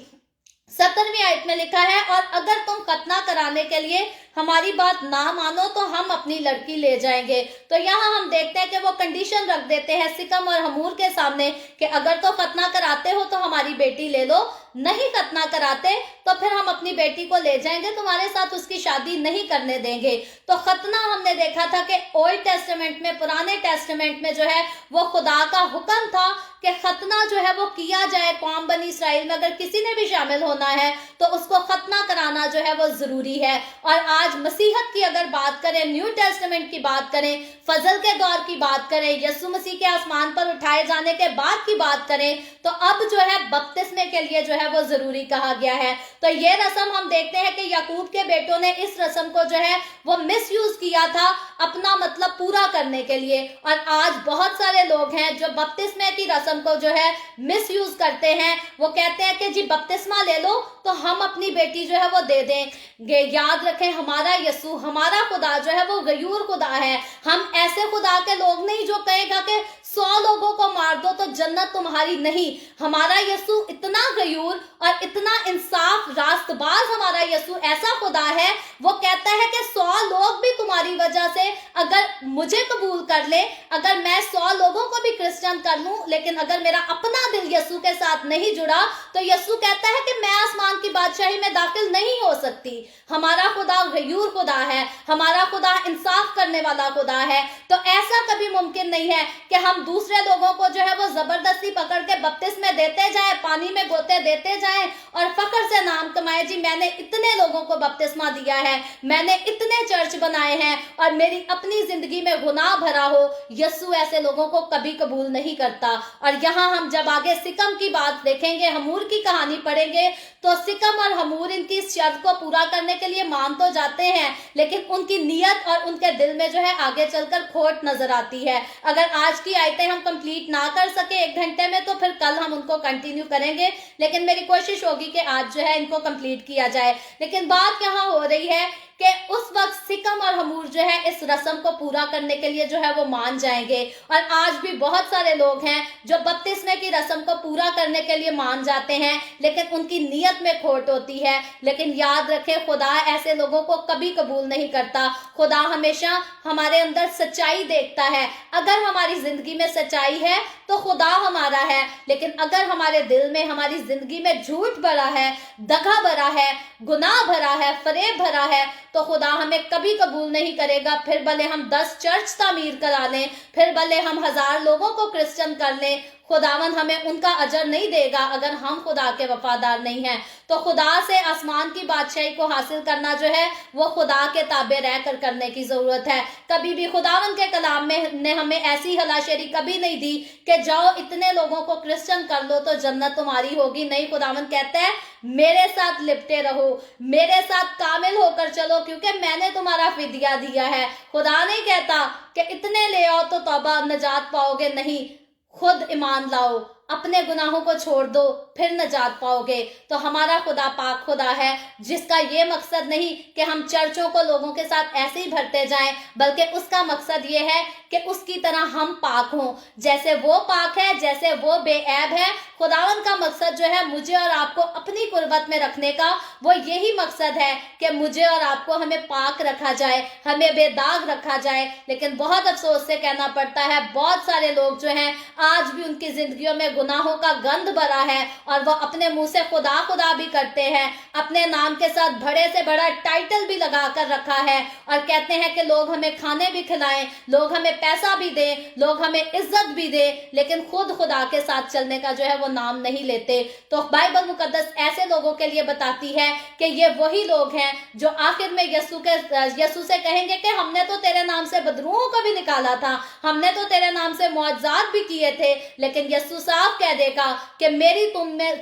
17वीं आयत में लिखा है, और अगर तुम खतना कराने के लिए हमारी बात ना मानो तो हम अपनी लड़की ले जाएंगे। तो यहाँ हम देखते हैं कि वो कंडीशन रख देते हैं सिकम और हमूर के सामने कि अगर तो खतना कराते हो तो हमारी बेटी ले लो, नहीं खतना कराते तो फिर हम अपनी बेटी को ले जाएंगे, तुम्हारे साथ उसकी शादी नहीं करने देंगे। तो खतना हमने देखा था कि ओल्ड टेस्टामेंट में, पुराने टेस्टामेंट में जो है वो खुदा का हुक्म था कि खतना जो है वो किया जाए कौम बनी इसराइल में। अगर किसी ने भी शामिल होना है तो उसको खतना कराना जो है वो जरूरी है। और आज मसीहत की अगर बात करें, न्यू टेस्टामेंट की बात करें, फजल के दौर की बात करें, यीशु मसीह के आसमान पर उठाए जाने के बाद की बात करें, तो अब जो है बपतिस्मे के लिए जो है वो जरूरी कहा गया है। तो ये रस्म हम देखते हैं कि याकूब के बेटों ने इस रस्म को जो है वो मिस यूज किया था अपना मतलब पूरा करने के लिए। और आज बहुत सारे लोग हैं जो बपतिस्मे की रस्म को जो है मिस यूज करते हैं। वो कहते हैं कि जी बपतिस्मा ले लो तो हम अपनी बेटी जो है वो दे देंगे। याद रखें, हमारा यीशु, हमारा खुदा जो है वो गयूर खुदा है। हम ऐसे खुदा के लोग नहीं जो कहेगा कि 100 लोगों को मार दो तो जन्नत तुम्हारी नहीं। हमारा यीशु इतना गयूर और इतना इंसाफ रास्तबाज हमारा यीशु ऐसा खुदा है, वो कहता है कि 100 लोग भी तुम्हारी वजह से अगर मुझे कबूल कर ले, अगर मैं 100 लोगों को भी क्रिश्चियन कर लूं, लेकिन अगर मेरा अपना दिल यीशु के साथ नहीं जुड़ा तो यीशु कहता है कि मैं आसमान की बादशाही में दाखिल नहीं हो सकती। हमारा खुदा गयूर खुदा है, हमारा खुदा इंसाफ करने वाला खुदा है। तो ऐसा कभी मुमकिन नहीं है कि हम दूसरे लोगों को जो है वो जबरदस्ती पकड़ के बपतिस्मे देते जाएं, पानी में गोते देते जाएं और फख्र से नाम कमाए, जी मैंने इतने लोगों को बपतिस्मा दिया है, मैंने इतने चर्च बनाए हैं और मेरी अपनी जिंदगी में गुनाह भरा हो। यीशु ऐसे लोगों को कभी कबूल नहीं करता। और यहाँ हम जब आगे सिकम की बात देखेंगे, हमूर की कहानी पढ़ेंगे, तो सिकम और हमूर इनकी शर्त को पूरा करने के लिए मान तो जाते हैं, लेकिन उनकी नीयत और उनके दिल में जो है आगे चलकर खोट नजर आती है। अगर आज की आयतें हम कंप्लीट ना कर सके 1 घंटे में, तो फिर कल हम उनको कंटिन्यू करेंगे, लेकिन मेरी कोशिश होगी कि आज जो है इनको कंप्लीट किया जाए। लेकिन बात यहाँ हो रही है कि उस वक्त सिकम और हमूर जो है इस रस्म को पूरा करने के लिए जो है वो मान जाएंगे। और आज भी बहुत सारे लोग हैं जो बपतिस्मे की रस्म को पूरा करने के लिए मान जाते हैं, लेकिन उनकी नीयत में खोट होती है। लेकिन याद रखें, खुदा ऐसे लोगों को कभी कबूल नहीं करता। खुदा हमेशा हमारे अंदर सच्चाई देखता है। अगर हमारी जिंदगी में सच्चाई है तो खुदा हमारा है, लेकिन अगर हमारे दिल में, हमारी जिंदगी में झूठ भरा है, दगा भरा है, गुनाह भरा है, फरेब भरा है, तो खुदा हमें कभी कबूल नहीं करेगा। फिर भले हम 10 चर्च तामीर करा लें, फिर भले हम 1000 लोगों को क्रिश्चियन कर लें, खुदावन हमें उनका अजर नहीं देगा अगर हम खुदा के वफादार नहीं हैं। तो खुदा से आसमान की बादशाही को हासिल करना जो है वो खुदा के ताबे रह कर करने की जरूरत है। कभी भी खुदावन के कलाम में ने हमें ऐसी हलाशेरी कभी नहीं दी कि जाओ इतने लोगों को क्रिश्चियन कर लो तो जन्नत तुम्हारी होगी। नहीं, खुदावन कहते हैं मेरे साथ लिपटे रहो, मेरे साथ कामिल होकर चलो, क्योंकि मैंने तुम्हारा फिदिया दिया है। खुदा नहीं कहता कि इतने ले आओ तो तौबा नजात पाओगे, नहीं, खुद ईमान लाओ, अपने गुनाहों को छोड़ दो, फिर नजात पाओगे। तो हमारा खुदा पाक खुदा है, जिसका ये मकसद नहीं कि हम चर्चों को लोगों के साथ ऐसे ही भरते जाएं, बल्कि उसका मकसद ये है कि उसकी तरह हम पाक हों। जैसे वो पाक है, जैसे वो बेऐब है, खुदावन का मकसद जो है मुझे और आपको अपनी कुर्बत में रखने का, वो यही मकसद है कि मुझे और आपको, हमें पाक रखा जाए, हमें बेदाग रखा जाए। लेकिन बहुत अफसोस से कहना पड़ता है, बहुत सारे लोग जो हैं आज भी उनकी जिंदगियों में गुनाहों का गंध भरा है और वो अपने मुंह से खुदा खुदा भी करते हैं, अपने नाम के साथ बड़े से बड़ा टाइटल भी लगा कर रखा है और कहते हैं कि लोग हमें खाने भी खिलाएं, लोग हमें पैसा भी दें, लोग हमें इज्जत भी दें, लेकिन खुद खुदा के साथ चलने का जो है वो नाम नहीं लेते। तो बाइबल मुकद्दस ऐसे लोगों के लिए बताती है कि ये वही लोग हैं जो आखिर में यीशु से कहेंगे कि हमने तो तेरे नाम से बदरूहों को भी निकाला था, हमने तो तेरे नाम से मुआजात भी किए थे, लेकिन यीशु साहब कह देगा कि मेरी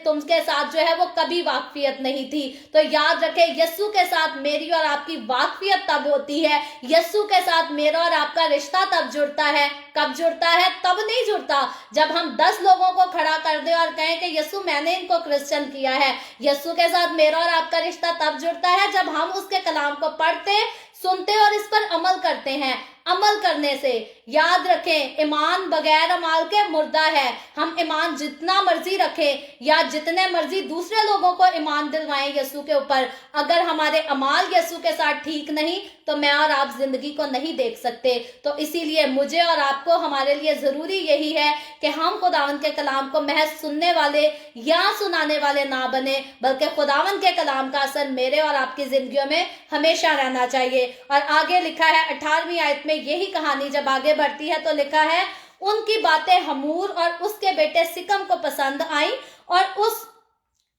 तुमके साथ जो है वो कभी वाकफियत नहीं थी। तो याद रखें, यीशु के साथ मेरी और आपकी वाकफियत तब होती है, यीशु के साथ मेरा और आपका रिश्ता तब जुड़ता है। कब जुड़ता है? तब नहीं जुड़ता जब हम 10 लोगों को खड़ा कर दे और कहें कि यीशु मैंने इनको क्रिश्चियन किया है। यीशु के साथ मेरा और आपका रिश्ता तब जुड़ता है जब हम उसके कलाम को पढ़ते, सुनते और इस पर अमल करते हैं। अमल करने से, याद रखें, ईमान बगैर अमाल के मुर्दा है। हम ईमान जितना मर्जी रखें या जितने मर्जी दूसरे लोगों को ईमान दिलवाएं यीशु के ऊपर, अगर हमारे अमाल यीशु के साथ ठीक नहीं तो मैं और आप जिंदगी को नहीं देख सकते। तो इसीलिए मुझे और आपको, हमारे लिए जरूरी यही है कि हम खुदावन के कलाम को महज सुनने वाले या सुनाने वाले ना बने, बल्कि खुदावन के कलाम का असर मेरे और आपकी जिंदगियों में हमेशा रहना चाहिए। और आगे लिखा है 18वीं आयत में, यही कहानी जब आगे बढ़ती है तो लिखा है, उनकी बातें हमूर और उसके बेटे सिकम को पसंद आई और उस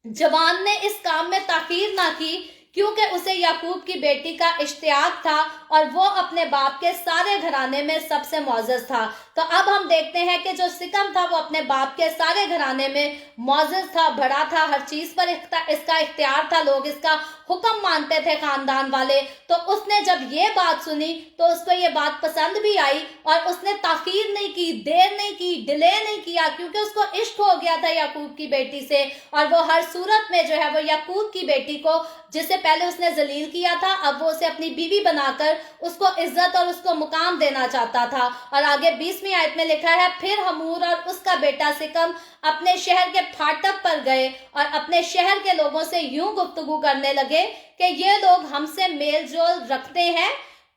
जवान ने इस काम में ताखीर ना की, क्योंकि उसे याकूब की बेटी का इश्तियाक था और वो अपने बाप के सारे घराने में सबसे मुअज़्ज़ज़ था। तो अब हम देखते हैं कि जो सिकम था वो अपने बाप के सारे घराने में मुअज़्ज़ज़ था, बड़ा था, हर चीज पर इसका इख्तियार था, लोग इसका हुक्म मानते थे खानदान वाले। तो उसने जब ये बात सुनी तो उसको ये बात पसंद भी आई और उसने ताखीर नहीं की, देर नहीं की, डिले नहीं किया, क्योंकि उसको इश्क हो गया था याकूब की बेटी से। और वो हर सूरत में जो है वो याकूब की बेटी को, जिसे पहले उसने जलील किया था, अब वो उसे अपनी बीवी बनाकर اس کو عزت اور اس کو مقام دینا چاہتا تھا۔ اور آگے 20ویں آیت میں لکھا ہے، پھر ہمور اور اس کا بیٹا سکم اپنے شہر کے پھاٹک پر گئے اور اپنے شہر کے لوگوں سے یوں گفتگو کرنے لگے کہ یہ لوگ ہم سے میل جول رکھتے ہیں،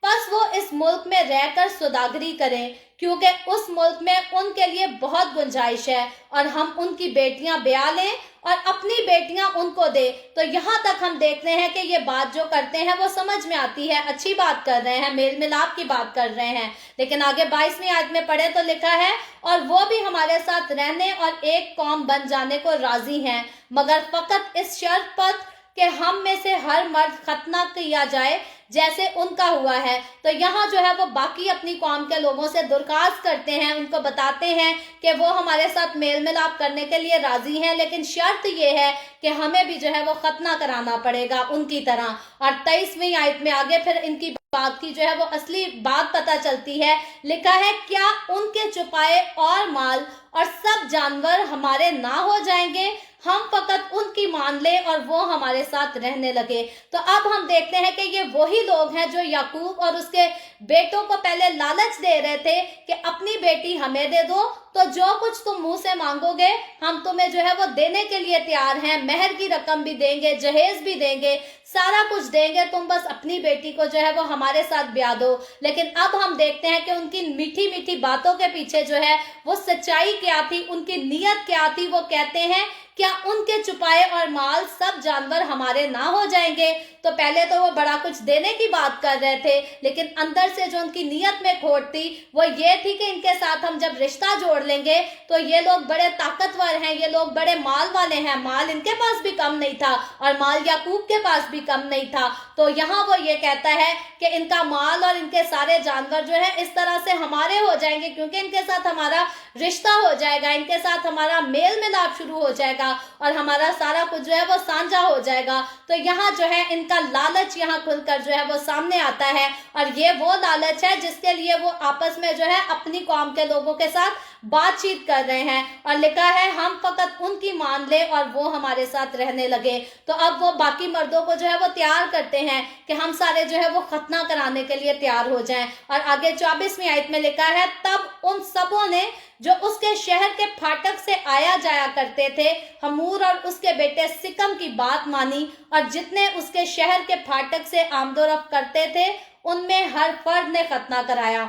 پس وہ اس ملک میں رہ کر سوداگری کریں، کیونکہ اس ملک میں ان کے لیے بہت گنجائش ہے، اور ہم ان کی بیٹیاں بیاہ لیں اور اپنی بیٹیاں ان کو دے۔ تو یہاں تک ہم دیکھتے ہیں کہ یہ بات جو کرتے ہیں وہ سمجھ میں آتی ہے، اچھی بات کر رہے ہیں، میل ملاپ کی بات کر رہے ہیں۔ لیکن آگے 22ویں آیت میں پڑھے تو لکھا ہے، اور وہ بھی ہمارے ساتھ رہنے اور ایک قوم بن جانے کو راضی ہیں، مگر فقط اس شرط پر کہ ہم میں سے ہر مرد ختنہ کیا جائے جیسے ان کا ہوا ہے۔ تو یہاں جو ہے وہ باقی اپنی قوم کے لوگوں سے درخواست کرتے ہیں، ان کو بتاتے ہیں کہ وہ ہمارے ساتھ میل ملاپ کرنے کے لیے راضی ہیں، لیکن شرط یہ ہے کہ ہمیں بھی جو ہے وہ ختنہ کرانا پڑے گا ان کی طرح۔ اور 23ویں آیت میں آگے پھر ان کی بات کی جو ہے وہ اصلی بات پتہ چلتی ہے، لکھا ہے، کیا ان کے چھپائے اور مال اور سب جانور ہمارے نہ ہو جائیں گے؟ ہم فقط ان کی مان لیں اور وہ ہمارے ساتھ رہنے لگے۔ تو اب ہم دیکھتے ہیں کہ یہ وہی لوگ ہیں جو یعقوب اور اس کے بیٹوں کو پہلے لالچ دے رہے تھے کہ اپنی بیٹی ہمیں دے دو، تو جو کچھ تم منہ سے مانگو گے ہم تمہیں جو ہے وہ دینے کے لیے تیار ہیں، مہر کی رقم بھی دیں گے، جہیز بھی دیں گے، سارا کچھ دیں گے، تم بس اپنی بیٹی کو جو ہے وہ ہمارے ساتھ بیاہ دو۔ لیکن اب ہم دیکھتے ہیں کہ ان کی میٹھی میٹھی باتوں کے پیچھے جو ہے وہ سچائی کیا تھی، ان کی نیت کیا تھی۔ وہ کہتے ہیں، کیا ان کے چھپائے اور مال سب جانور ہمارے نہ ہو جائیں گے؟ تو پہلے تو وہ بڑا کچھ دینے کی بات کر رہے تھے، لیکن اندر سے جو ان کی نیت میں کھوٹ تھی وہ یہ تھی کہ ان کے ساتھ ہم جب رشتہ جوڑ لیں گے تو یہ لوگ بڑے طاقتور ہیں، یہ لوگ بڑے مال والے ہیں، مال ان کے پاس بھی کم نہیں تھا اور مال یعقوب کے پاس بھی کم نہیں تھا۔ تو یہاں وہ یہ کہتا ہے کہ ان کا مال اور ان کے سارے جانور جو ہے اس طرح سے ہمارے ہو جائیں گے، کیونکہ ان کے ساتھ ہمارا رشتہ ہو جائے گا، ان کے ساتھ ہمارا میل ملاپ شروع ہو جائے گا اور ہمارا سارا کچھ جو ہے وہ سانجھا ہو جائے گا۔ تو یہاں جو ہے ان کا لالچ یہاں کھل کر جو ہے وہ سامنے آتا ہے، اور یہ وہ لالچ ہے جس کے لیے وہ آپس میں جو ہے اپنی قوم کے لوگوں کے ساتھ بات چیت کر رہے ہیں، اور لکھا ہے، ہم فقط ان کی مان لے اور وہ ہمارے ساتھ رہنے لگے۔ تو اب وہ باقی مردوں کو جو ہے وہ تیار کرتے ہیں کہ ہم سارے جو ہے وہ ختنہ کرانے کے لیے تیار ہو جائیں۔ اور آگے 24ویں آیت میں لکھا ہے، تب ان سبوں نے جو اس کے شہر کے پھاٹک سے آیا جایا کرتے تھے ہمور اور اس کے بیٹے سکم کی بات مانی، اور جتنے اس کے شہر کے پھاٹک سے آمد و رفت کرتے تھے ان میں ہر فرد نے ختنہ کرایا۔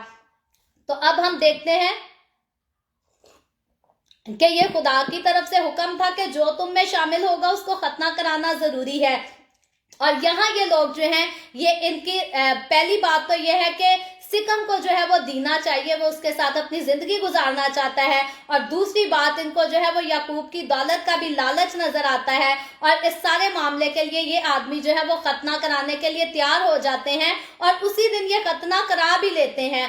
تو اب ہم دیکھتے ہیں کہ یہ خدا کی طرف سے حکم تھا کہ جو تم میں شامل ہوگا اس کو ختنہ کرانا ضروری ہے۔ اور یہاں یہ لوگ جو ہیں، یہ ان کی پہلی بات تو یہ ہے کہ سکم کو جو ہے وہ دینا چاہیے، وہ اس کے ساتھ اپنی زندگی گزارنا چاہتا ہے، اور دوسری بات ان کو جو ہے وہ یعقوب کی دولت کا بھی لالچ نظر آتا ہے، اور اس سارے معاملے کے لیے یہ آدمی جو ہے وہ ختنہ کرانے کے لیے تیار ہو جاتے ہیں اور اسی دن یہ ختنہ کرا بھی لیتے ہیں۔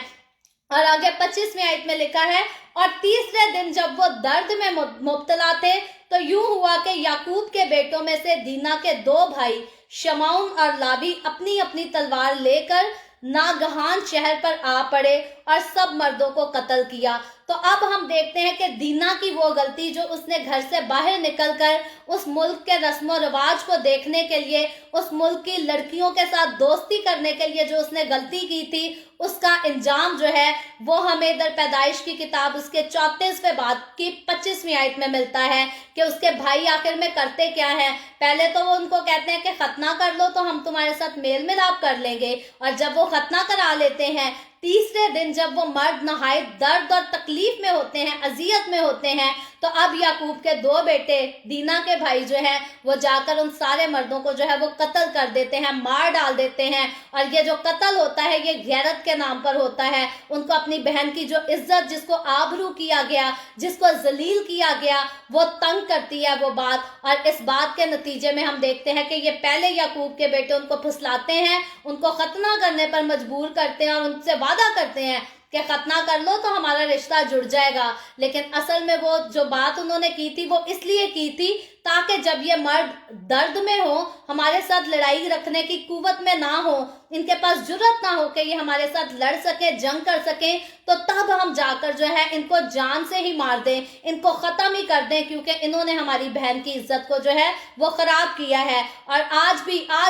اور آگے 25ویں آیت میں لکھا ہے، اور تیسرے دن جب وہ درد میں مبتلا تھے تو یوں ہوا کہ یعقوب کے بیٹوں میں سے دینا کے 2 بھائی شمعون اور لابی اپنی اپنی تلوار لے کر ناگہان شہر پر آ پڑے اور سب مردوں کو قتل کیا۔ تو اب ہم دیکھتے ہیں کہ دینا کی وہ غلطی جو اس نے گھر سے باہر نکل کر اس ملک کے رسم و رواج کو دیکھنے کے لیے، اس ملک کی لڑکیوں کے ساتھ دوستی کرنے کے لیے جو اس نے غلطی کی تھی، اس کا انجام جو ہے وہ ہمیں ادھر پیدائش کی کتاب اس کے 34ویں باب کی 25ویں آیت میں ملتا ہے کہ اس کے بھائی آخر میں کرتے کیا ہیں۔ پہلے تو وہ ان کو کہتے ہیں کہ ختنہ کر لو تو ہم تمہارے ساتھ میل ملاپ کر لیں گے، اور جب وہ ختنہ کرا لیتے ہیں تیسرے دن جب وہ مرد نہایت درد اور تکلیف میں ہوتے ہیں، اذیت میں ہوتے ہیں، تو اب یعقوب کے 2 بیٹے دینا کے بھائی جو ہیں وہ جا کر ان سارے مردوں کو جو ہے وہ قتل کر دیتے ہیں، مار ڈال دیتے ہیں۔ اور یہ جو قتل ہوتا ہے یہ غیرت کے نام پر ہوتا ہے، ان کو اپنی بہن کی جو عزت، جس کو آبرو کیا گیا، جس کو ذلیل کیا گیا، وہ تنگ کرتی ہے وہ بات، اور اس بات کے نتیجے میں ہم دیکھتے ہیں کہ یہ پہلے یعقوب کے بیٹے ان کو پھسلاتے ہیں، ان کو ختنہ کرنے پر مجبور کرتے ہیں اور ان سے وعدہ کرتے ہیں کہ ختنہ کر لو تو ہمارا رشتہ جڑ جائے گا، لیکن اصل میں وہ جو بات انہوں نے کی تھی وہ اس لیے کی تھی ताकि जब ये मर्द दर्द में हो, हमारे साथ लड़ाई रखने की कुव्वत में ना हो, इनके पास जुर्रत ना हो कि ये हमारे साथ लड़ सके, जंग कर सके, तो तब हम जाकर जो है इनको जान से ही मार दें, इनको खत्म ही कर दें, क्योंकि इन्होंने हमारी बहन की इज्जत को जो है वो खराब किया है। और आज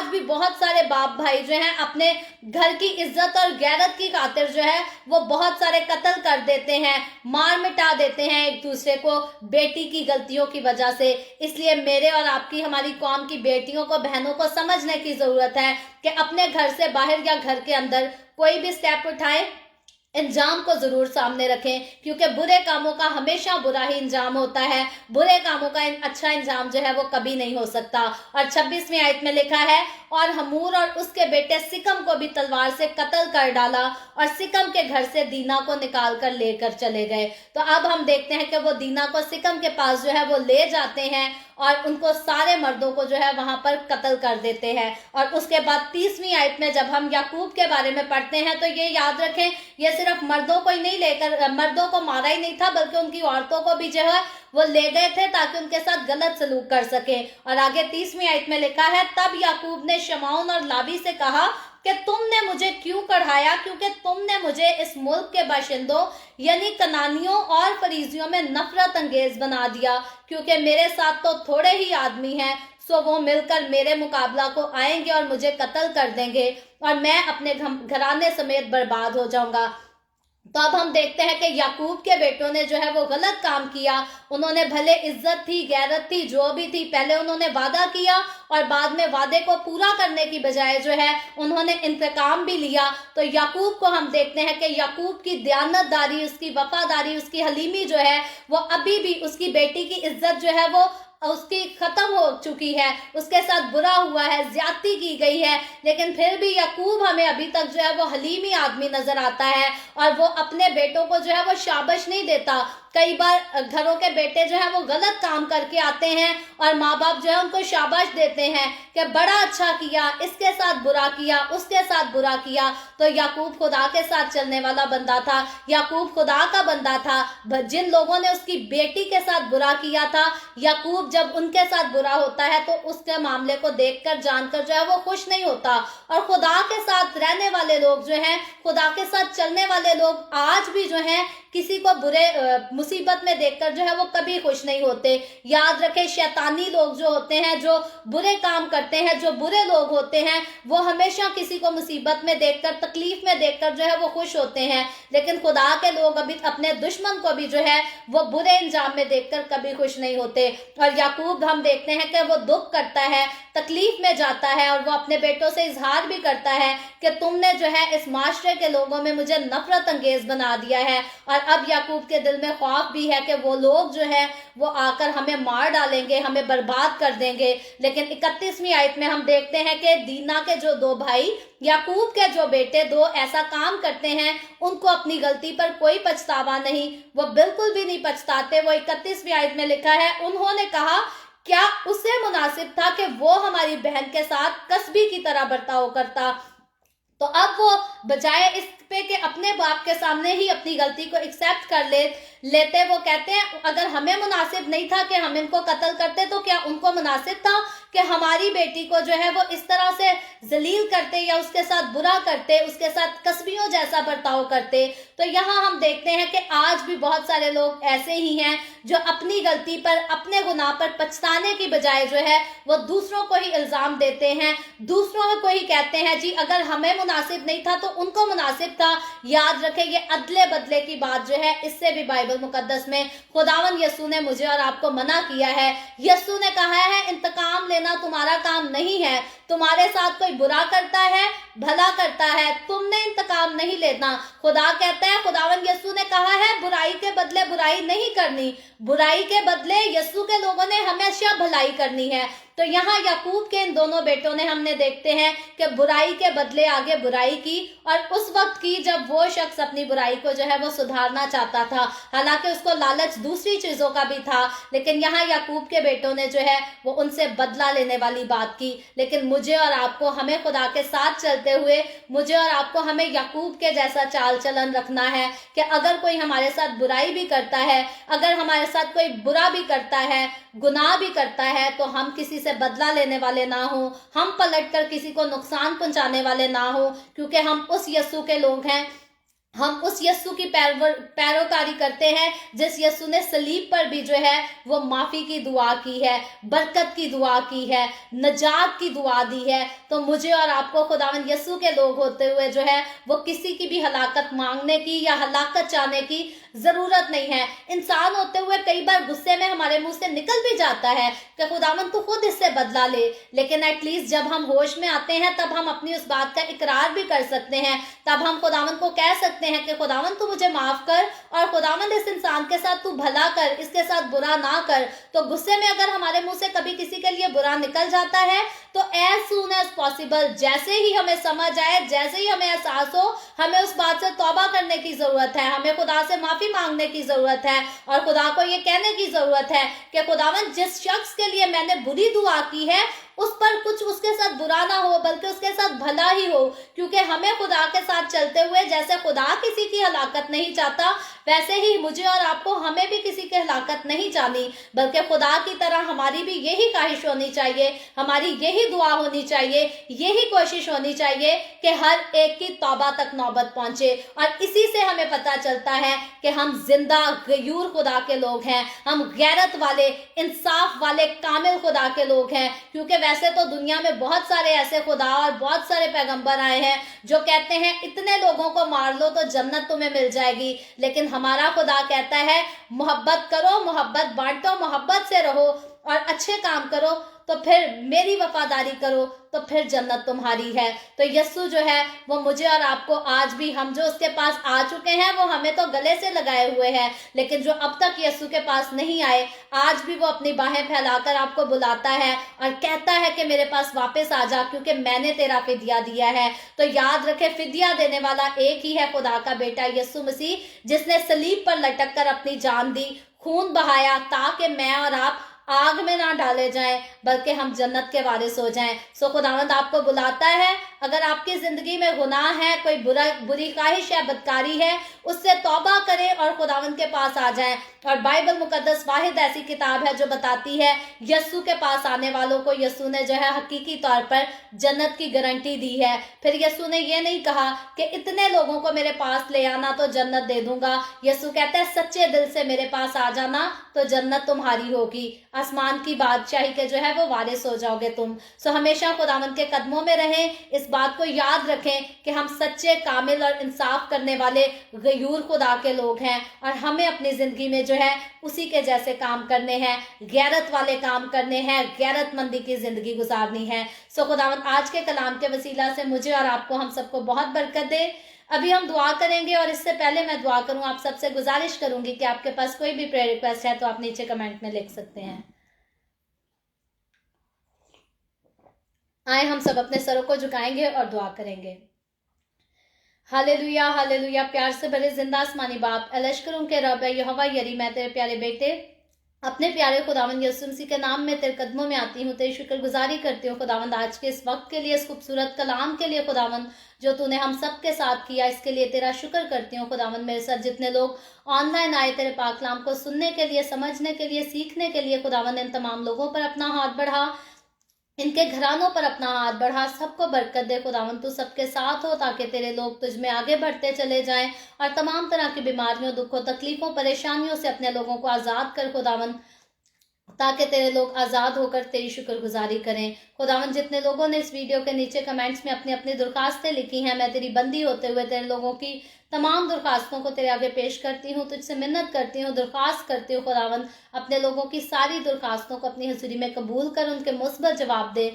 भी बहुत सारे बाप भाई जो हैं अपने घर की इज्जत और गैरत की खातिर जो है वो बहुत सारे कत्ल कर देते हैं, मार मिटा देते हैं एक दूसरे को बेटी की गलतियों की वजह से। इसलिए मेरे और आपकी, हमारी कौम की बेटियों को, बहनों को समझने की जरूरत है कि अपने घर से बाहर या घर के अंदर कोई भी स्टेप उठाए, इंजाम को जरूर सामने रखें, क्योंकि बुरे कामों का हमेशा बुरा ही इंजाम होता है, बुरे कामों का अच्छा इंजाम जो है वो कभी नहीं हो सकता। और 26वीं आयत में लिखा है, और हमूर और उसके बेटे सिकम को भी तलवार से कत्ल कर डाला, और सिकम के घर से दीना को निकाल कर लेकर चले गए। तो अब हम देखते हैं कि वो दीना को सिकम के पास जो है वो ले जाते हैं और उनको सारे मर्दों को जो है वहां पर कत्ल कर देते हैं। और उसके बाद 30वीं आयत में जब हम याकूब के बारे में पढ़ते हैं तो ये याद रखें, ये सिर्फ मर्दों को ही नहीं लेकर, मर्दों को मारा ही नहीं था, बल्कि उनकी औरतों को भी जो है वो ले गए थे ताकि उनके साथ गलत सलूक कर सके। और आगे 30वीं आयत में लिखा है, तब याकूब ने शमौन और लावी से कहा कि तुमने मुझे क्यों कढ़ाया, क्योंकि तुमने मुझे इस मुल्क के बाशिंदों यानी कनानियों और फरीजियों में नफरत अंगेज बना दिया, क्योंकि मेरे साथ तो थोड़े ही आदमी हैं, सो वो मिलकर मेरे मुकाबला को आएंगे और मुझे कत्ल कर देंगे और मैं अपने घराने समेत बर्बाद हो जाऊंगा। तो अब हम देखते हैं कि याकूब के बेटों ने जो है वो गलत काम किया। उन्होंने भले इज्जत थी, गैरत थी, जो भी थी, पहले उन्होंने वादा किया और बाद में वादे को पूरा करने की बजाय जो है उन्होंने इंतकाम भी लिया। तो याकूब को हम देखते हैं कि याकूब की दयानतदारी, उसकी वफादारी, उसकी हलीमी जो है वो अभी भी, उसकी बेटी की इज्जत जो है वो उसकी खत्म हो चुकी है, उसके साथ बुरा हुआ है, ज्यादती की गई है, लेकिन फिर भी याकूब हमें अभी तक जो है वो हलीमी आदमी नजर आता है और वो अपने बेटों को जो है वो शाबाश नहीं देता। कई बार घरों के बेटे जो है वो गलत काम करके आते हैं और माँ बाप जो है उनको शाबाश देते हैं कि बड़ा अच्छा किया, इसके साथ बुरा किया, उसके साथ बुरा किया। तो याकूब खुदा के साथ चलने वाला बंदा था, याकूब खुदा का बंदा था। जिन लोगों ने उसकी बेटी के साथ बुरा किया था, याकूब जब उनके साथ बुरा होता है तो उसके मामले को देखकर, जानकर जो है वो खुश नहीं होता। और खुदा के साथ रहने वाले लोग जो हैं, खुदा के साथ चलने वाले लोग आज भी जो हैं किसी को बुरे मुसीबत में देखकर जो है वो कभी खुश नहीं होते। याद रखें, शैतानी लोग जो होते हैं, जो बुरे काम करते हैं, जो बुरे लोग होते हैं, वो हमेशा किसी को मुसीबत में देखकर, तकलीफ में देखकर जो है वो खुश होते हैं। लेकिन खुदा के लोग अभी अपने दुश्मन को भी जो है वो बुरे इंजाम में देखकर कभी खुश नहीं होते। और याकूब हम देखते हैं कि वो दुख करता है, तकलीफ में जाता है और वो अपने बेटों से इजहार भी करता है कि तुमने जो है इस माशरे के लोगों में मुझे नफरत अंगेज बना दिया है। और अब याकूब के दिल में ख्वाब भी है कि वो लोग जो है वो आकर हमें मार डालेंगे, हमें बर्बाद कर देंगे। लेकिन 31वीं आयत में हम देखते हैं कि दीना के जो दो भाई, याकूब के जो बेटे दो ऐसा काम करते हैं, उनको अपनी गलती पर कोई पछतावा नहीं, वो बिल्कुल भी नहीं पछताते। वो 31वीं आयत में लिखा है, उन्होंने कहा क्या उसे मुनासिब था कि वो हमारी बहन के साथ कसबी की तरह बर्ताव करता। तो अब वो बजाय इस पे कि अपने बाप के सामने ही अपनी गलती को एक्सेप्ट कर लेते, वो कहते हैं अगर हमें मुनासिब नहीं था कि हम इनको कत्ल करते, तो क्या उनको मुनासिब था कि हमारी बेटी को जो है वो इस तरह से जलील करते या उसके साथ बुरा करते, उसके साथ कसबियों जैसा बर्ताव करते। तो यहाँ हम देखते हैं कि आज भी बहुत सारे लोग ऐसे ही हैं जो अपनी गलती पर, अपने गुनाह पर पछताने की बजाय जो है वो दूसरों को ही इल्जाम देते हैं, दूसरों को ही कहते हैं जी अगर हमें मुनासिब नहीं था तो उनको मुनासिब था। याद रखें, ये अदले बदले की बात जो है, इससे भी बाइबल मुकद्दस में खुदावन यीशु ने मुझे और आपको मना किया है। यीशु ने कहा है इंतकाम लेना तुम्हारा काम नहीं है, तुम्हारे साथ कोई बुरा करता है, भला करता है, तुमने इंतकाम नहीं लेना। खुदा कहता है, खुदावन यीशु ने कहा है बुराई के बदले बुराई नहीं करनी, बुराई के बदले यीशु के लोगों ने हमेशा भलाई करनी है। तो यहाँ याकूब के इन दोनों बेटों ने हमने देखते हैं कि बुराई के बदले आगे बुराई की, और उस वक्त की जब वो शख्स अपनी बुराई को जो है वो सुधारना चाहता था, हालांकि उसको लालच दूसरी चीजों का भी था, लेकिन यहाँ याकूब के बेटों ने जो है वो उनसे बदला लेने वाली बात की। लेकिन मुझे और आपको, हमें खुदा के साथ चलते हुए मुझे और आपको हमें याकूब के जैसा चाल चलन रखना है कि अगर कोई हमारे साथ बुराई भी करता है, अगर हमारे साथ कोई बुरा भी करता है, गुनाह भी करता है, तो हम किसी से बदला लेने वाले ना हो, हम पलटकर किसी को नुकसान पहुंचाने वाले ना हो, क्योंकि हम उस यस्सु के लोग हैं, हम उस यस्सु की पैरोकारी करते हैं जिस यस्सु ने सलीब पर भी जो है वो माफी की दुआ की है, बरकत की दुआ की है, नजात की दुआ दी है। तो मुझे और आपको खुदावंद यस्सु के लोग होते हुए जो है वो किसी की भी हलाकत मांगने की या हलाकत चाहने की जरूरत नहीं है। इंसान होते हुए कई बार गुस्से में हमारे मुंह से निकल भी जाता है कि खुदावंद तू खुद इससे बदला ले, लेकिन एटलीस्ट जब हम होश में आते हैं तब हम अपनी उस बात का इकरार भी कर सकते हैं, तब हम खुदावंद को कह सकते हैं कि खुदावंद तू मुझे माफ कर, और खुदावंद इस इंसान के साथ तू भला कर, इसके साथ बुरा ना कर। तो गुस्से में अगर हमारे मुंह से कभी किसी के लिए बुरा निकल जाता है तो एज सून एज पॉसिबल, जैसे ही हमें समझ आए, जैसे ही हमें एहसास हो, हमें उस बात से तौबा करने की जरूरत है, हमें खुदा से माफी मांगने की जरूरत है, और खुदा को ये कहने की जरूरत है कि खुदावंद जिस शख्स के लिए मैंने बुरी दुआ की है उस पर कुछ उसके साथ बुरा ना हो बल्कि उसके साथ भला ही हो, क्योंकि हमें खुदा के साथ चलते हुए जैसे खुदा किसी की हलाकत नहीं चाहता, वैसे ही मुझे और आपको हमें भी किसी की हलाकत नहीं चाहनी, बल्कि खुदा की तरह हमारी भी यही ख्वाहिश होनी चाहिए, हमारी यही दुआ होनी चाहिए, यही कोशिश होनी चाहिए कि हर एक की तौबा तक नौबत पहुंचे। और इसी से हमें पता चलता है कि हम जिंदा गयूर खुदा के लोग हैं, हम गैरत वाले, इंसाफ वाले, कामिल खुदा के लोग हैं। क्योंकि वैसे तो दुनिया में बहुत सारे ऐसे खुदा और बहुत सारे पैगंबर आए हैं जो कहते हैं इतने लोगों को मार लो तो जन्नत तुम्हें मिल जाएगी, लेकिन हमारा खुदा कहता है मोहब्बत करो, मोहब्बत बांटो, मोहब्बत से रहो और अच्छे काम करो, तो फिर मेरी वफादारी करो, तो फिर जन्नत तुम्हारी है। तो यस्सु जो है वो मुझे और आपको आज भी, हम जो उसके पास आ चुके हैं वो हमें तो गले से लगाए हुए हैं, लेकिन जो अब तक यस्सु के पास नहीं आए, आज भी वो अपनी बाहें फैलाकर आपको बुलाता है और कहता है कि मेरे पास वापस आ जा, क्योंकि मैंने तेरा फिदिया दिया है। तो याद रखे, फिदिया देने वाला एक ही है, खुदा का बेटा यस्सु मसीह, जिसने सलीब पर लटक कर अपनी जान दी, खून बहाया, ताकि मैं और आप आग में ना डाले जाएं बल्कि हम जन्नत के वारिस हो जाएं। सो खुदावंद आपको बुलाता है, अगर आपकी जिंदगी में गुनाह है, कोई बुरी ख्वाहिश है, बदकारी है, उससे तौबा करें और खुदावंद के पास आ जाएं। और बाइबल मुकद्दस वाहिद ऐसी किताब है जो बताती है यस्सु के पास आने वालों को यस्सु ने जो है हकीकी तौर पर जन्नत की गारंटी दी है। फिर यस्सु ने ये नहीं कहा कि इतने लोगों को मेरे पास ले आना तो जन्नत दे दूंगा। यस्सु कहता है सच्चे दिल से मेरे पास आ जाना तो जन्नत तुम्हारी होगी, आसमान की बादशाही के जो है वो वारिस हो जाओगे तुम। सो हमेशा खुदावंद के कदमों में रहें, इस बात को याद रखें कि हम सच्चे, कामिल और इंसाफ करने वाले गयूर खुदा के लोग हैं, और हमें अपनी जिंदगी में जो है उसी के जैसे काम करने हैं, गैरत वाले काम करने हैं, गैरतमंदी की जिंदगी गुजारनी है। सो खुदावंद आज के कलाम के वसीला से मुझे और आपको, हम सबको बहुत बरकत दे। अभी हम दुआ करेंगे, और इससे पहले मैं दुआ करूं, आप सबसे गुजारिश करूंगी कि आपके पास कोई भी प्रेयर रिक्वेस्ट है तो आप नीचे कमेंट में लिख सकते हैं। आए हम सब अपने सरों को झुकाएंगे और दुआ करेंगे। Hallelujah, hallelujah. प्यार से भरे जिंदा आसमानी बाप, लश्करों के रब यहोवा यरी, मैं तेरे प्यारे बेटे अपने प्यारे खुदावंद यीशु मसीह के नाम में तेरे कदमों में आती हूँ, तेरी शुक्रगुजारी करती हूँ खुदावंद आज के इस वक्त के लिए, इस खूबसूरत कलाम के लिए खुदावंद जो तूने हम सब के साथ किया, इसके लिए तेरा शुक्र करती हूँ खुदावंद। मेरे साथ जितने लोग ऑनलाइन आए तेरे पाक कलाम को सुनने के लिए, समझने के लिए, सीखने के लिए, खुदावंद इन तमाम लोगों पर अपना हाथ बढ़ा, इनके घरानों पर अपना हाथ बढ़ा, सबको बरकत दे खुदावंद। तू सबके साथ हो ताकि तेरे लोग तुझ में आगे बढ़ते चले जाएं, और तमाम तरह की बीमारियों, दुखों, तकलीफों, परेशानियों से अपने लोगों को आज़ाद कर खुदावंद, ताकि तेरे लोग आज़ाद होकर तेरी शुक्रगुजारी करें खुदावंद। जितने लोगों ने इस वीडियो के नीचे कमेंट्स में अपनी अपनी दरखास्तें लिखी हैं, मैं तेरी बंदी होते हुए तेरे लोगों की तमाम दरखास्तों को तेरे आगे पेश करती हूँ, तुझसे मिन्नत करती हूँ, दरखास्त करती हूँ खुदावंद, अपने लोगों की सारी दरखास्तों को अपनी हुजूरी में कबूल कर, उनके मुस्बत जवाब दे,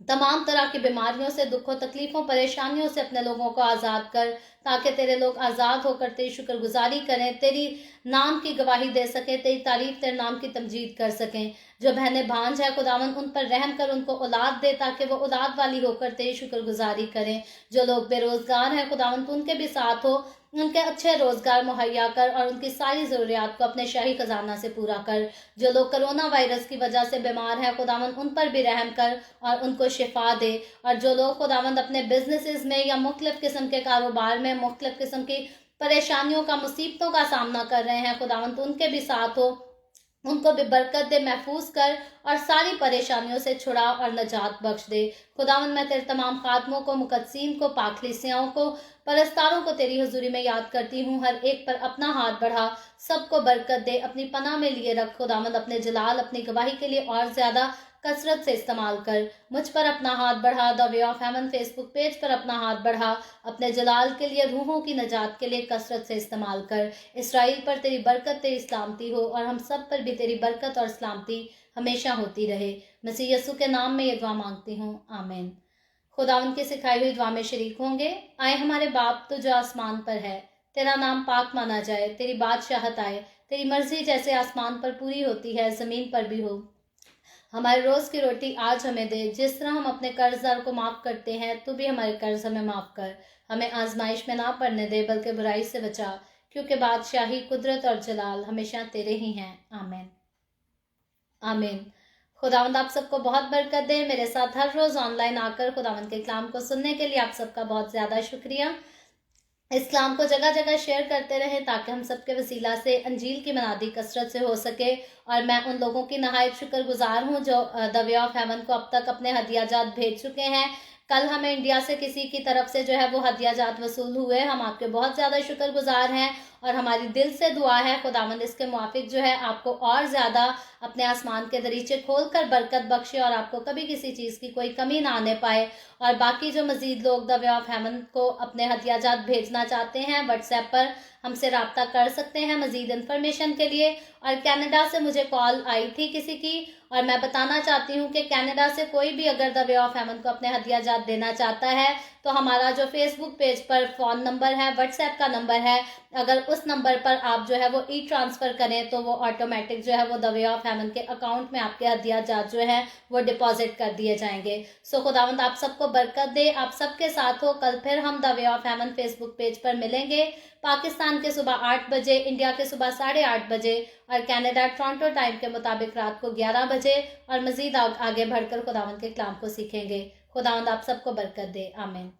तमाम तरह की बीमारियों से, दुखों, तकलीफों, परेशानियों से अपने लोगों को आज़ाद कर, ताकि तेरे लोग आज़ाद होकर तेरी शुक्रगुजारी करें, तेरी नाम की गवाही दे सकें, तेरी तारीफ, तेरे नाम की तमजीद कर सकें। जो बहनें भांज है खुदावन, उन पर रहम कर, उनको औलाद दे, ताकि वो औलाद वाली होकर तेरी शुक्रगुजारी करें। जो लोग बेरोजगार हैं खुदावन, तो उनके भी साथ हो, उनके अच्छे रोजगार मुहैया कर और उनकी सारी ज़रूरियात को अपने शाही खजाना से पूरा कर। जो लोग कोरोना वायरस की वजह से बीमार हैं खुदावन, उन पर भी रहम कर और उनको शिफा दे। और जो लोग खुदावंद अपने बिजनेसेस में या मुख्तलिफ किस्म के कारोबार में मुख्तलिफ किस्म की परेशानियों का, मुसीबतों का सामना कर रहे हैं खुदावंद, तो उनके भी साथ हो, उनको भी बरकत दे, महफूज कर और सारी परेशानियों से छुड़ा और नजात बख्श दे। खुदावंद मैं तेरे तमाम खादमों को, मुकद्दसीन को, पाखलिसियाओं को, परस्तारों को तेरी हुजूरी में याद करती हूँ। हर एक पर अपना हाथ बढ़ा, सबको बरकत दे, अपनी पनाह में लिए रख खुदावंद। अपने जलाल, अपनी गवाही के लिए और ज्यादा कसरत से इस्तेमाल कर। मुझ पर अपना हाथ बढ़ा, the way of haven Facebook page पर अपना हाथ बढ़ा, अपने जलाल के लिए, रूहों की नजात के लिए कसरत से इस्तेमाल कर। इसराइल पर तेरी बरकत, तेरी सलामती हो और हम सब पर भी तेरी बरकत और सलामती हमेशा होती रहे। मसीह यीशु के नाम में ये दुआ मांगती हूँ, आमीन। खुदावंद की सिखाई हुई दुआ में शरीक होंगे। आए हमारे बाप तो जो आसमान पर है, तेरा नाम पाक माना जाए, तेरी बादशाहत आए, तेरी मर्जी जैसे आसमान पर पूरी होती है जमीन पर भी हो। हमारे रोज की रोटी आज हमें दे, जिस तरह हम अपने कर्जदार को माफ करते हैं, तू भी हमारे कर्ज हमें माफ कर। हमें आजमाइश में ना पड़ने दे, बल्कि बुराई से बचा, क्योंकि बादशाही, कुदरत और जलाल हमेशा तेरे ही हैं, आमीन आमीन। खुदावंद आप सबको बहुत बरकत दे। मेरे साथ हर रोज ऑनलाइन आकर खुदावंद के कलाम को सुनने के लिए आप सबका बहुत ज्यादा शुक्रिया। इस कलाम को जगह जगह शेयर करते रहें, ताकि हम सबके वसीला से अंजील की मनादी कसरत से हो सके। और मैं उन लोगों की नहायत शुक्रगुजार हूँ जो द वे ऑफ हेवन को अब तक अपने हदियाजात भेज चुके हैं। कल हमें इंडिया से किसी की तरफ से जो है वो हदियाजात वसूल हुए, हम आपके बहुत ज़्यादा शुक्रगुजार हैं और हमारी दिल से दुआ है खुदावंद इसके मुआफिक जो है आपको और ज़्यादा अपने आसमान के दरीचे खोल कर बरकत बख्शे और आपको कभी किसी चीज़ की कोई कमी ना आने पाए। और बाकी जो मजीद लोग द वे ऑफ हेवन को अपने हदियाजात भेजना चाहते हैं, व्हाट्सएप पर हमसे रब्ता कर सकते हैं मजीद इन्फॉर्मेशन के लिए। और कनाडा से मुझे कॉल आई थी किसी की, और मैं बताना चाहती हूँ कि कनाडा से कोई भी अगर द वे ऑफ हेवन को अपने हदियाजात देना चाहता है, तो हमारा जो फेसबुक पेज पर फ़ोन नंबर है, व्हाट्सएप का नंबर है, अगर उस नंबर पर आप जो है वो ई ट्रांसफ़र करें, तो वो ऑटोमेटिक जो है वो द वे ऑफ हेवन के अकाउंट में आपके हदियाजात जो है वो डिपॉजिट कर दिए जाएंगे। सो खुदावंद आप सबको बरकत दे, आप सबके साथ हो। कल फिर हम the way of haven Facebook page पर मिलेंगे, पाकिस्तान के सुबह 8 बजे, इंडिया के सुबह 8:30 बजे और कनाडा टोरंटो टाइम के मुताबिक रात को 11 बजे। और मजीद आगे बढ़कर खुदावंद के कलाम को सीखेंगे। खुदावंद आप सबको बरकत दे, आमीन।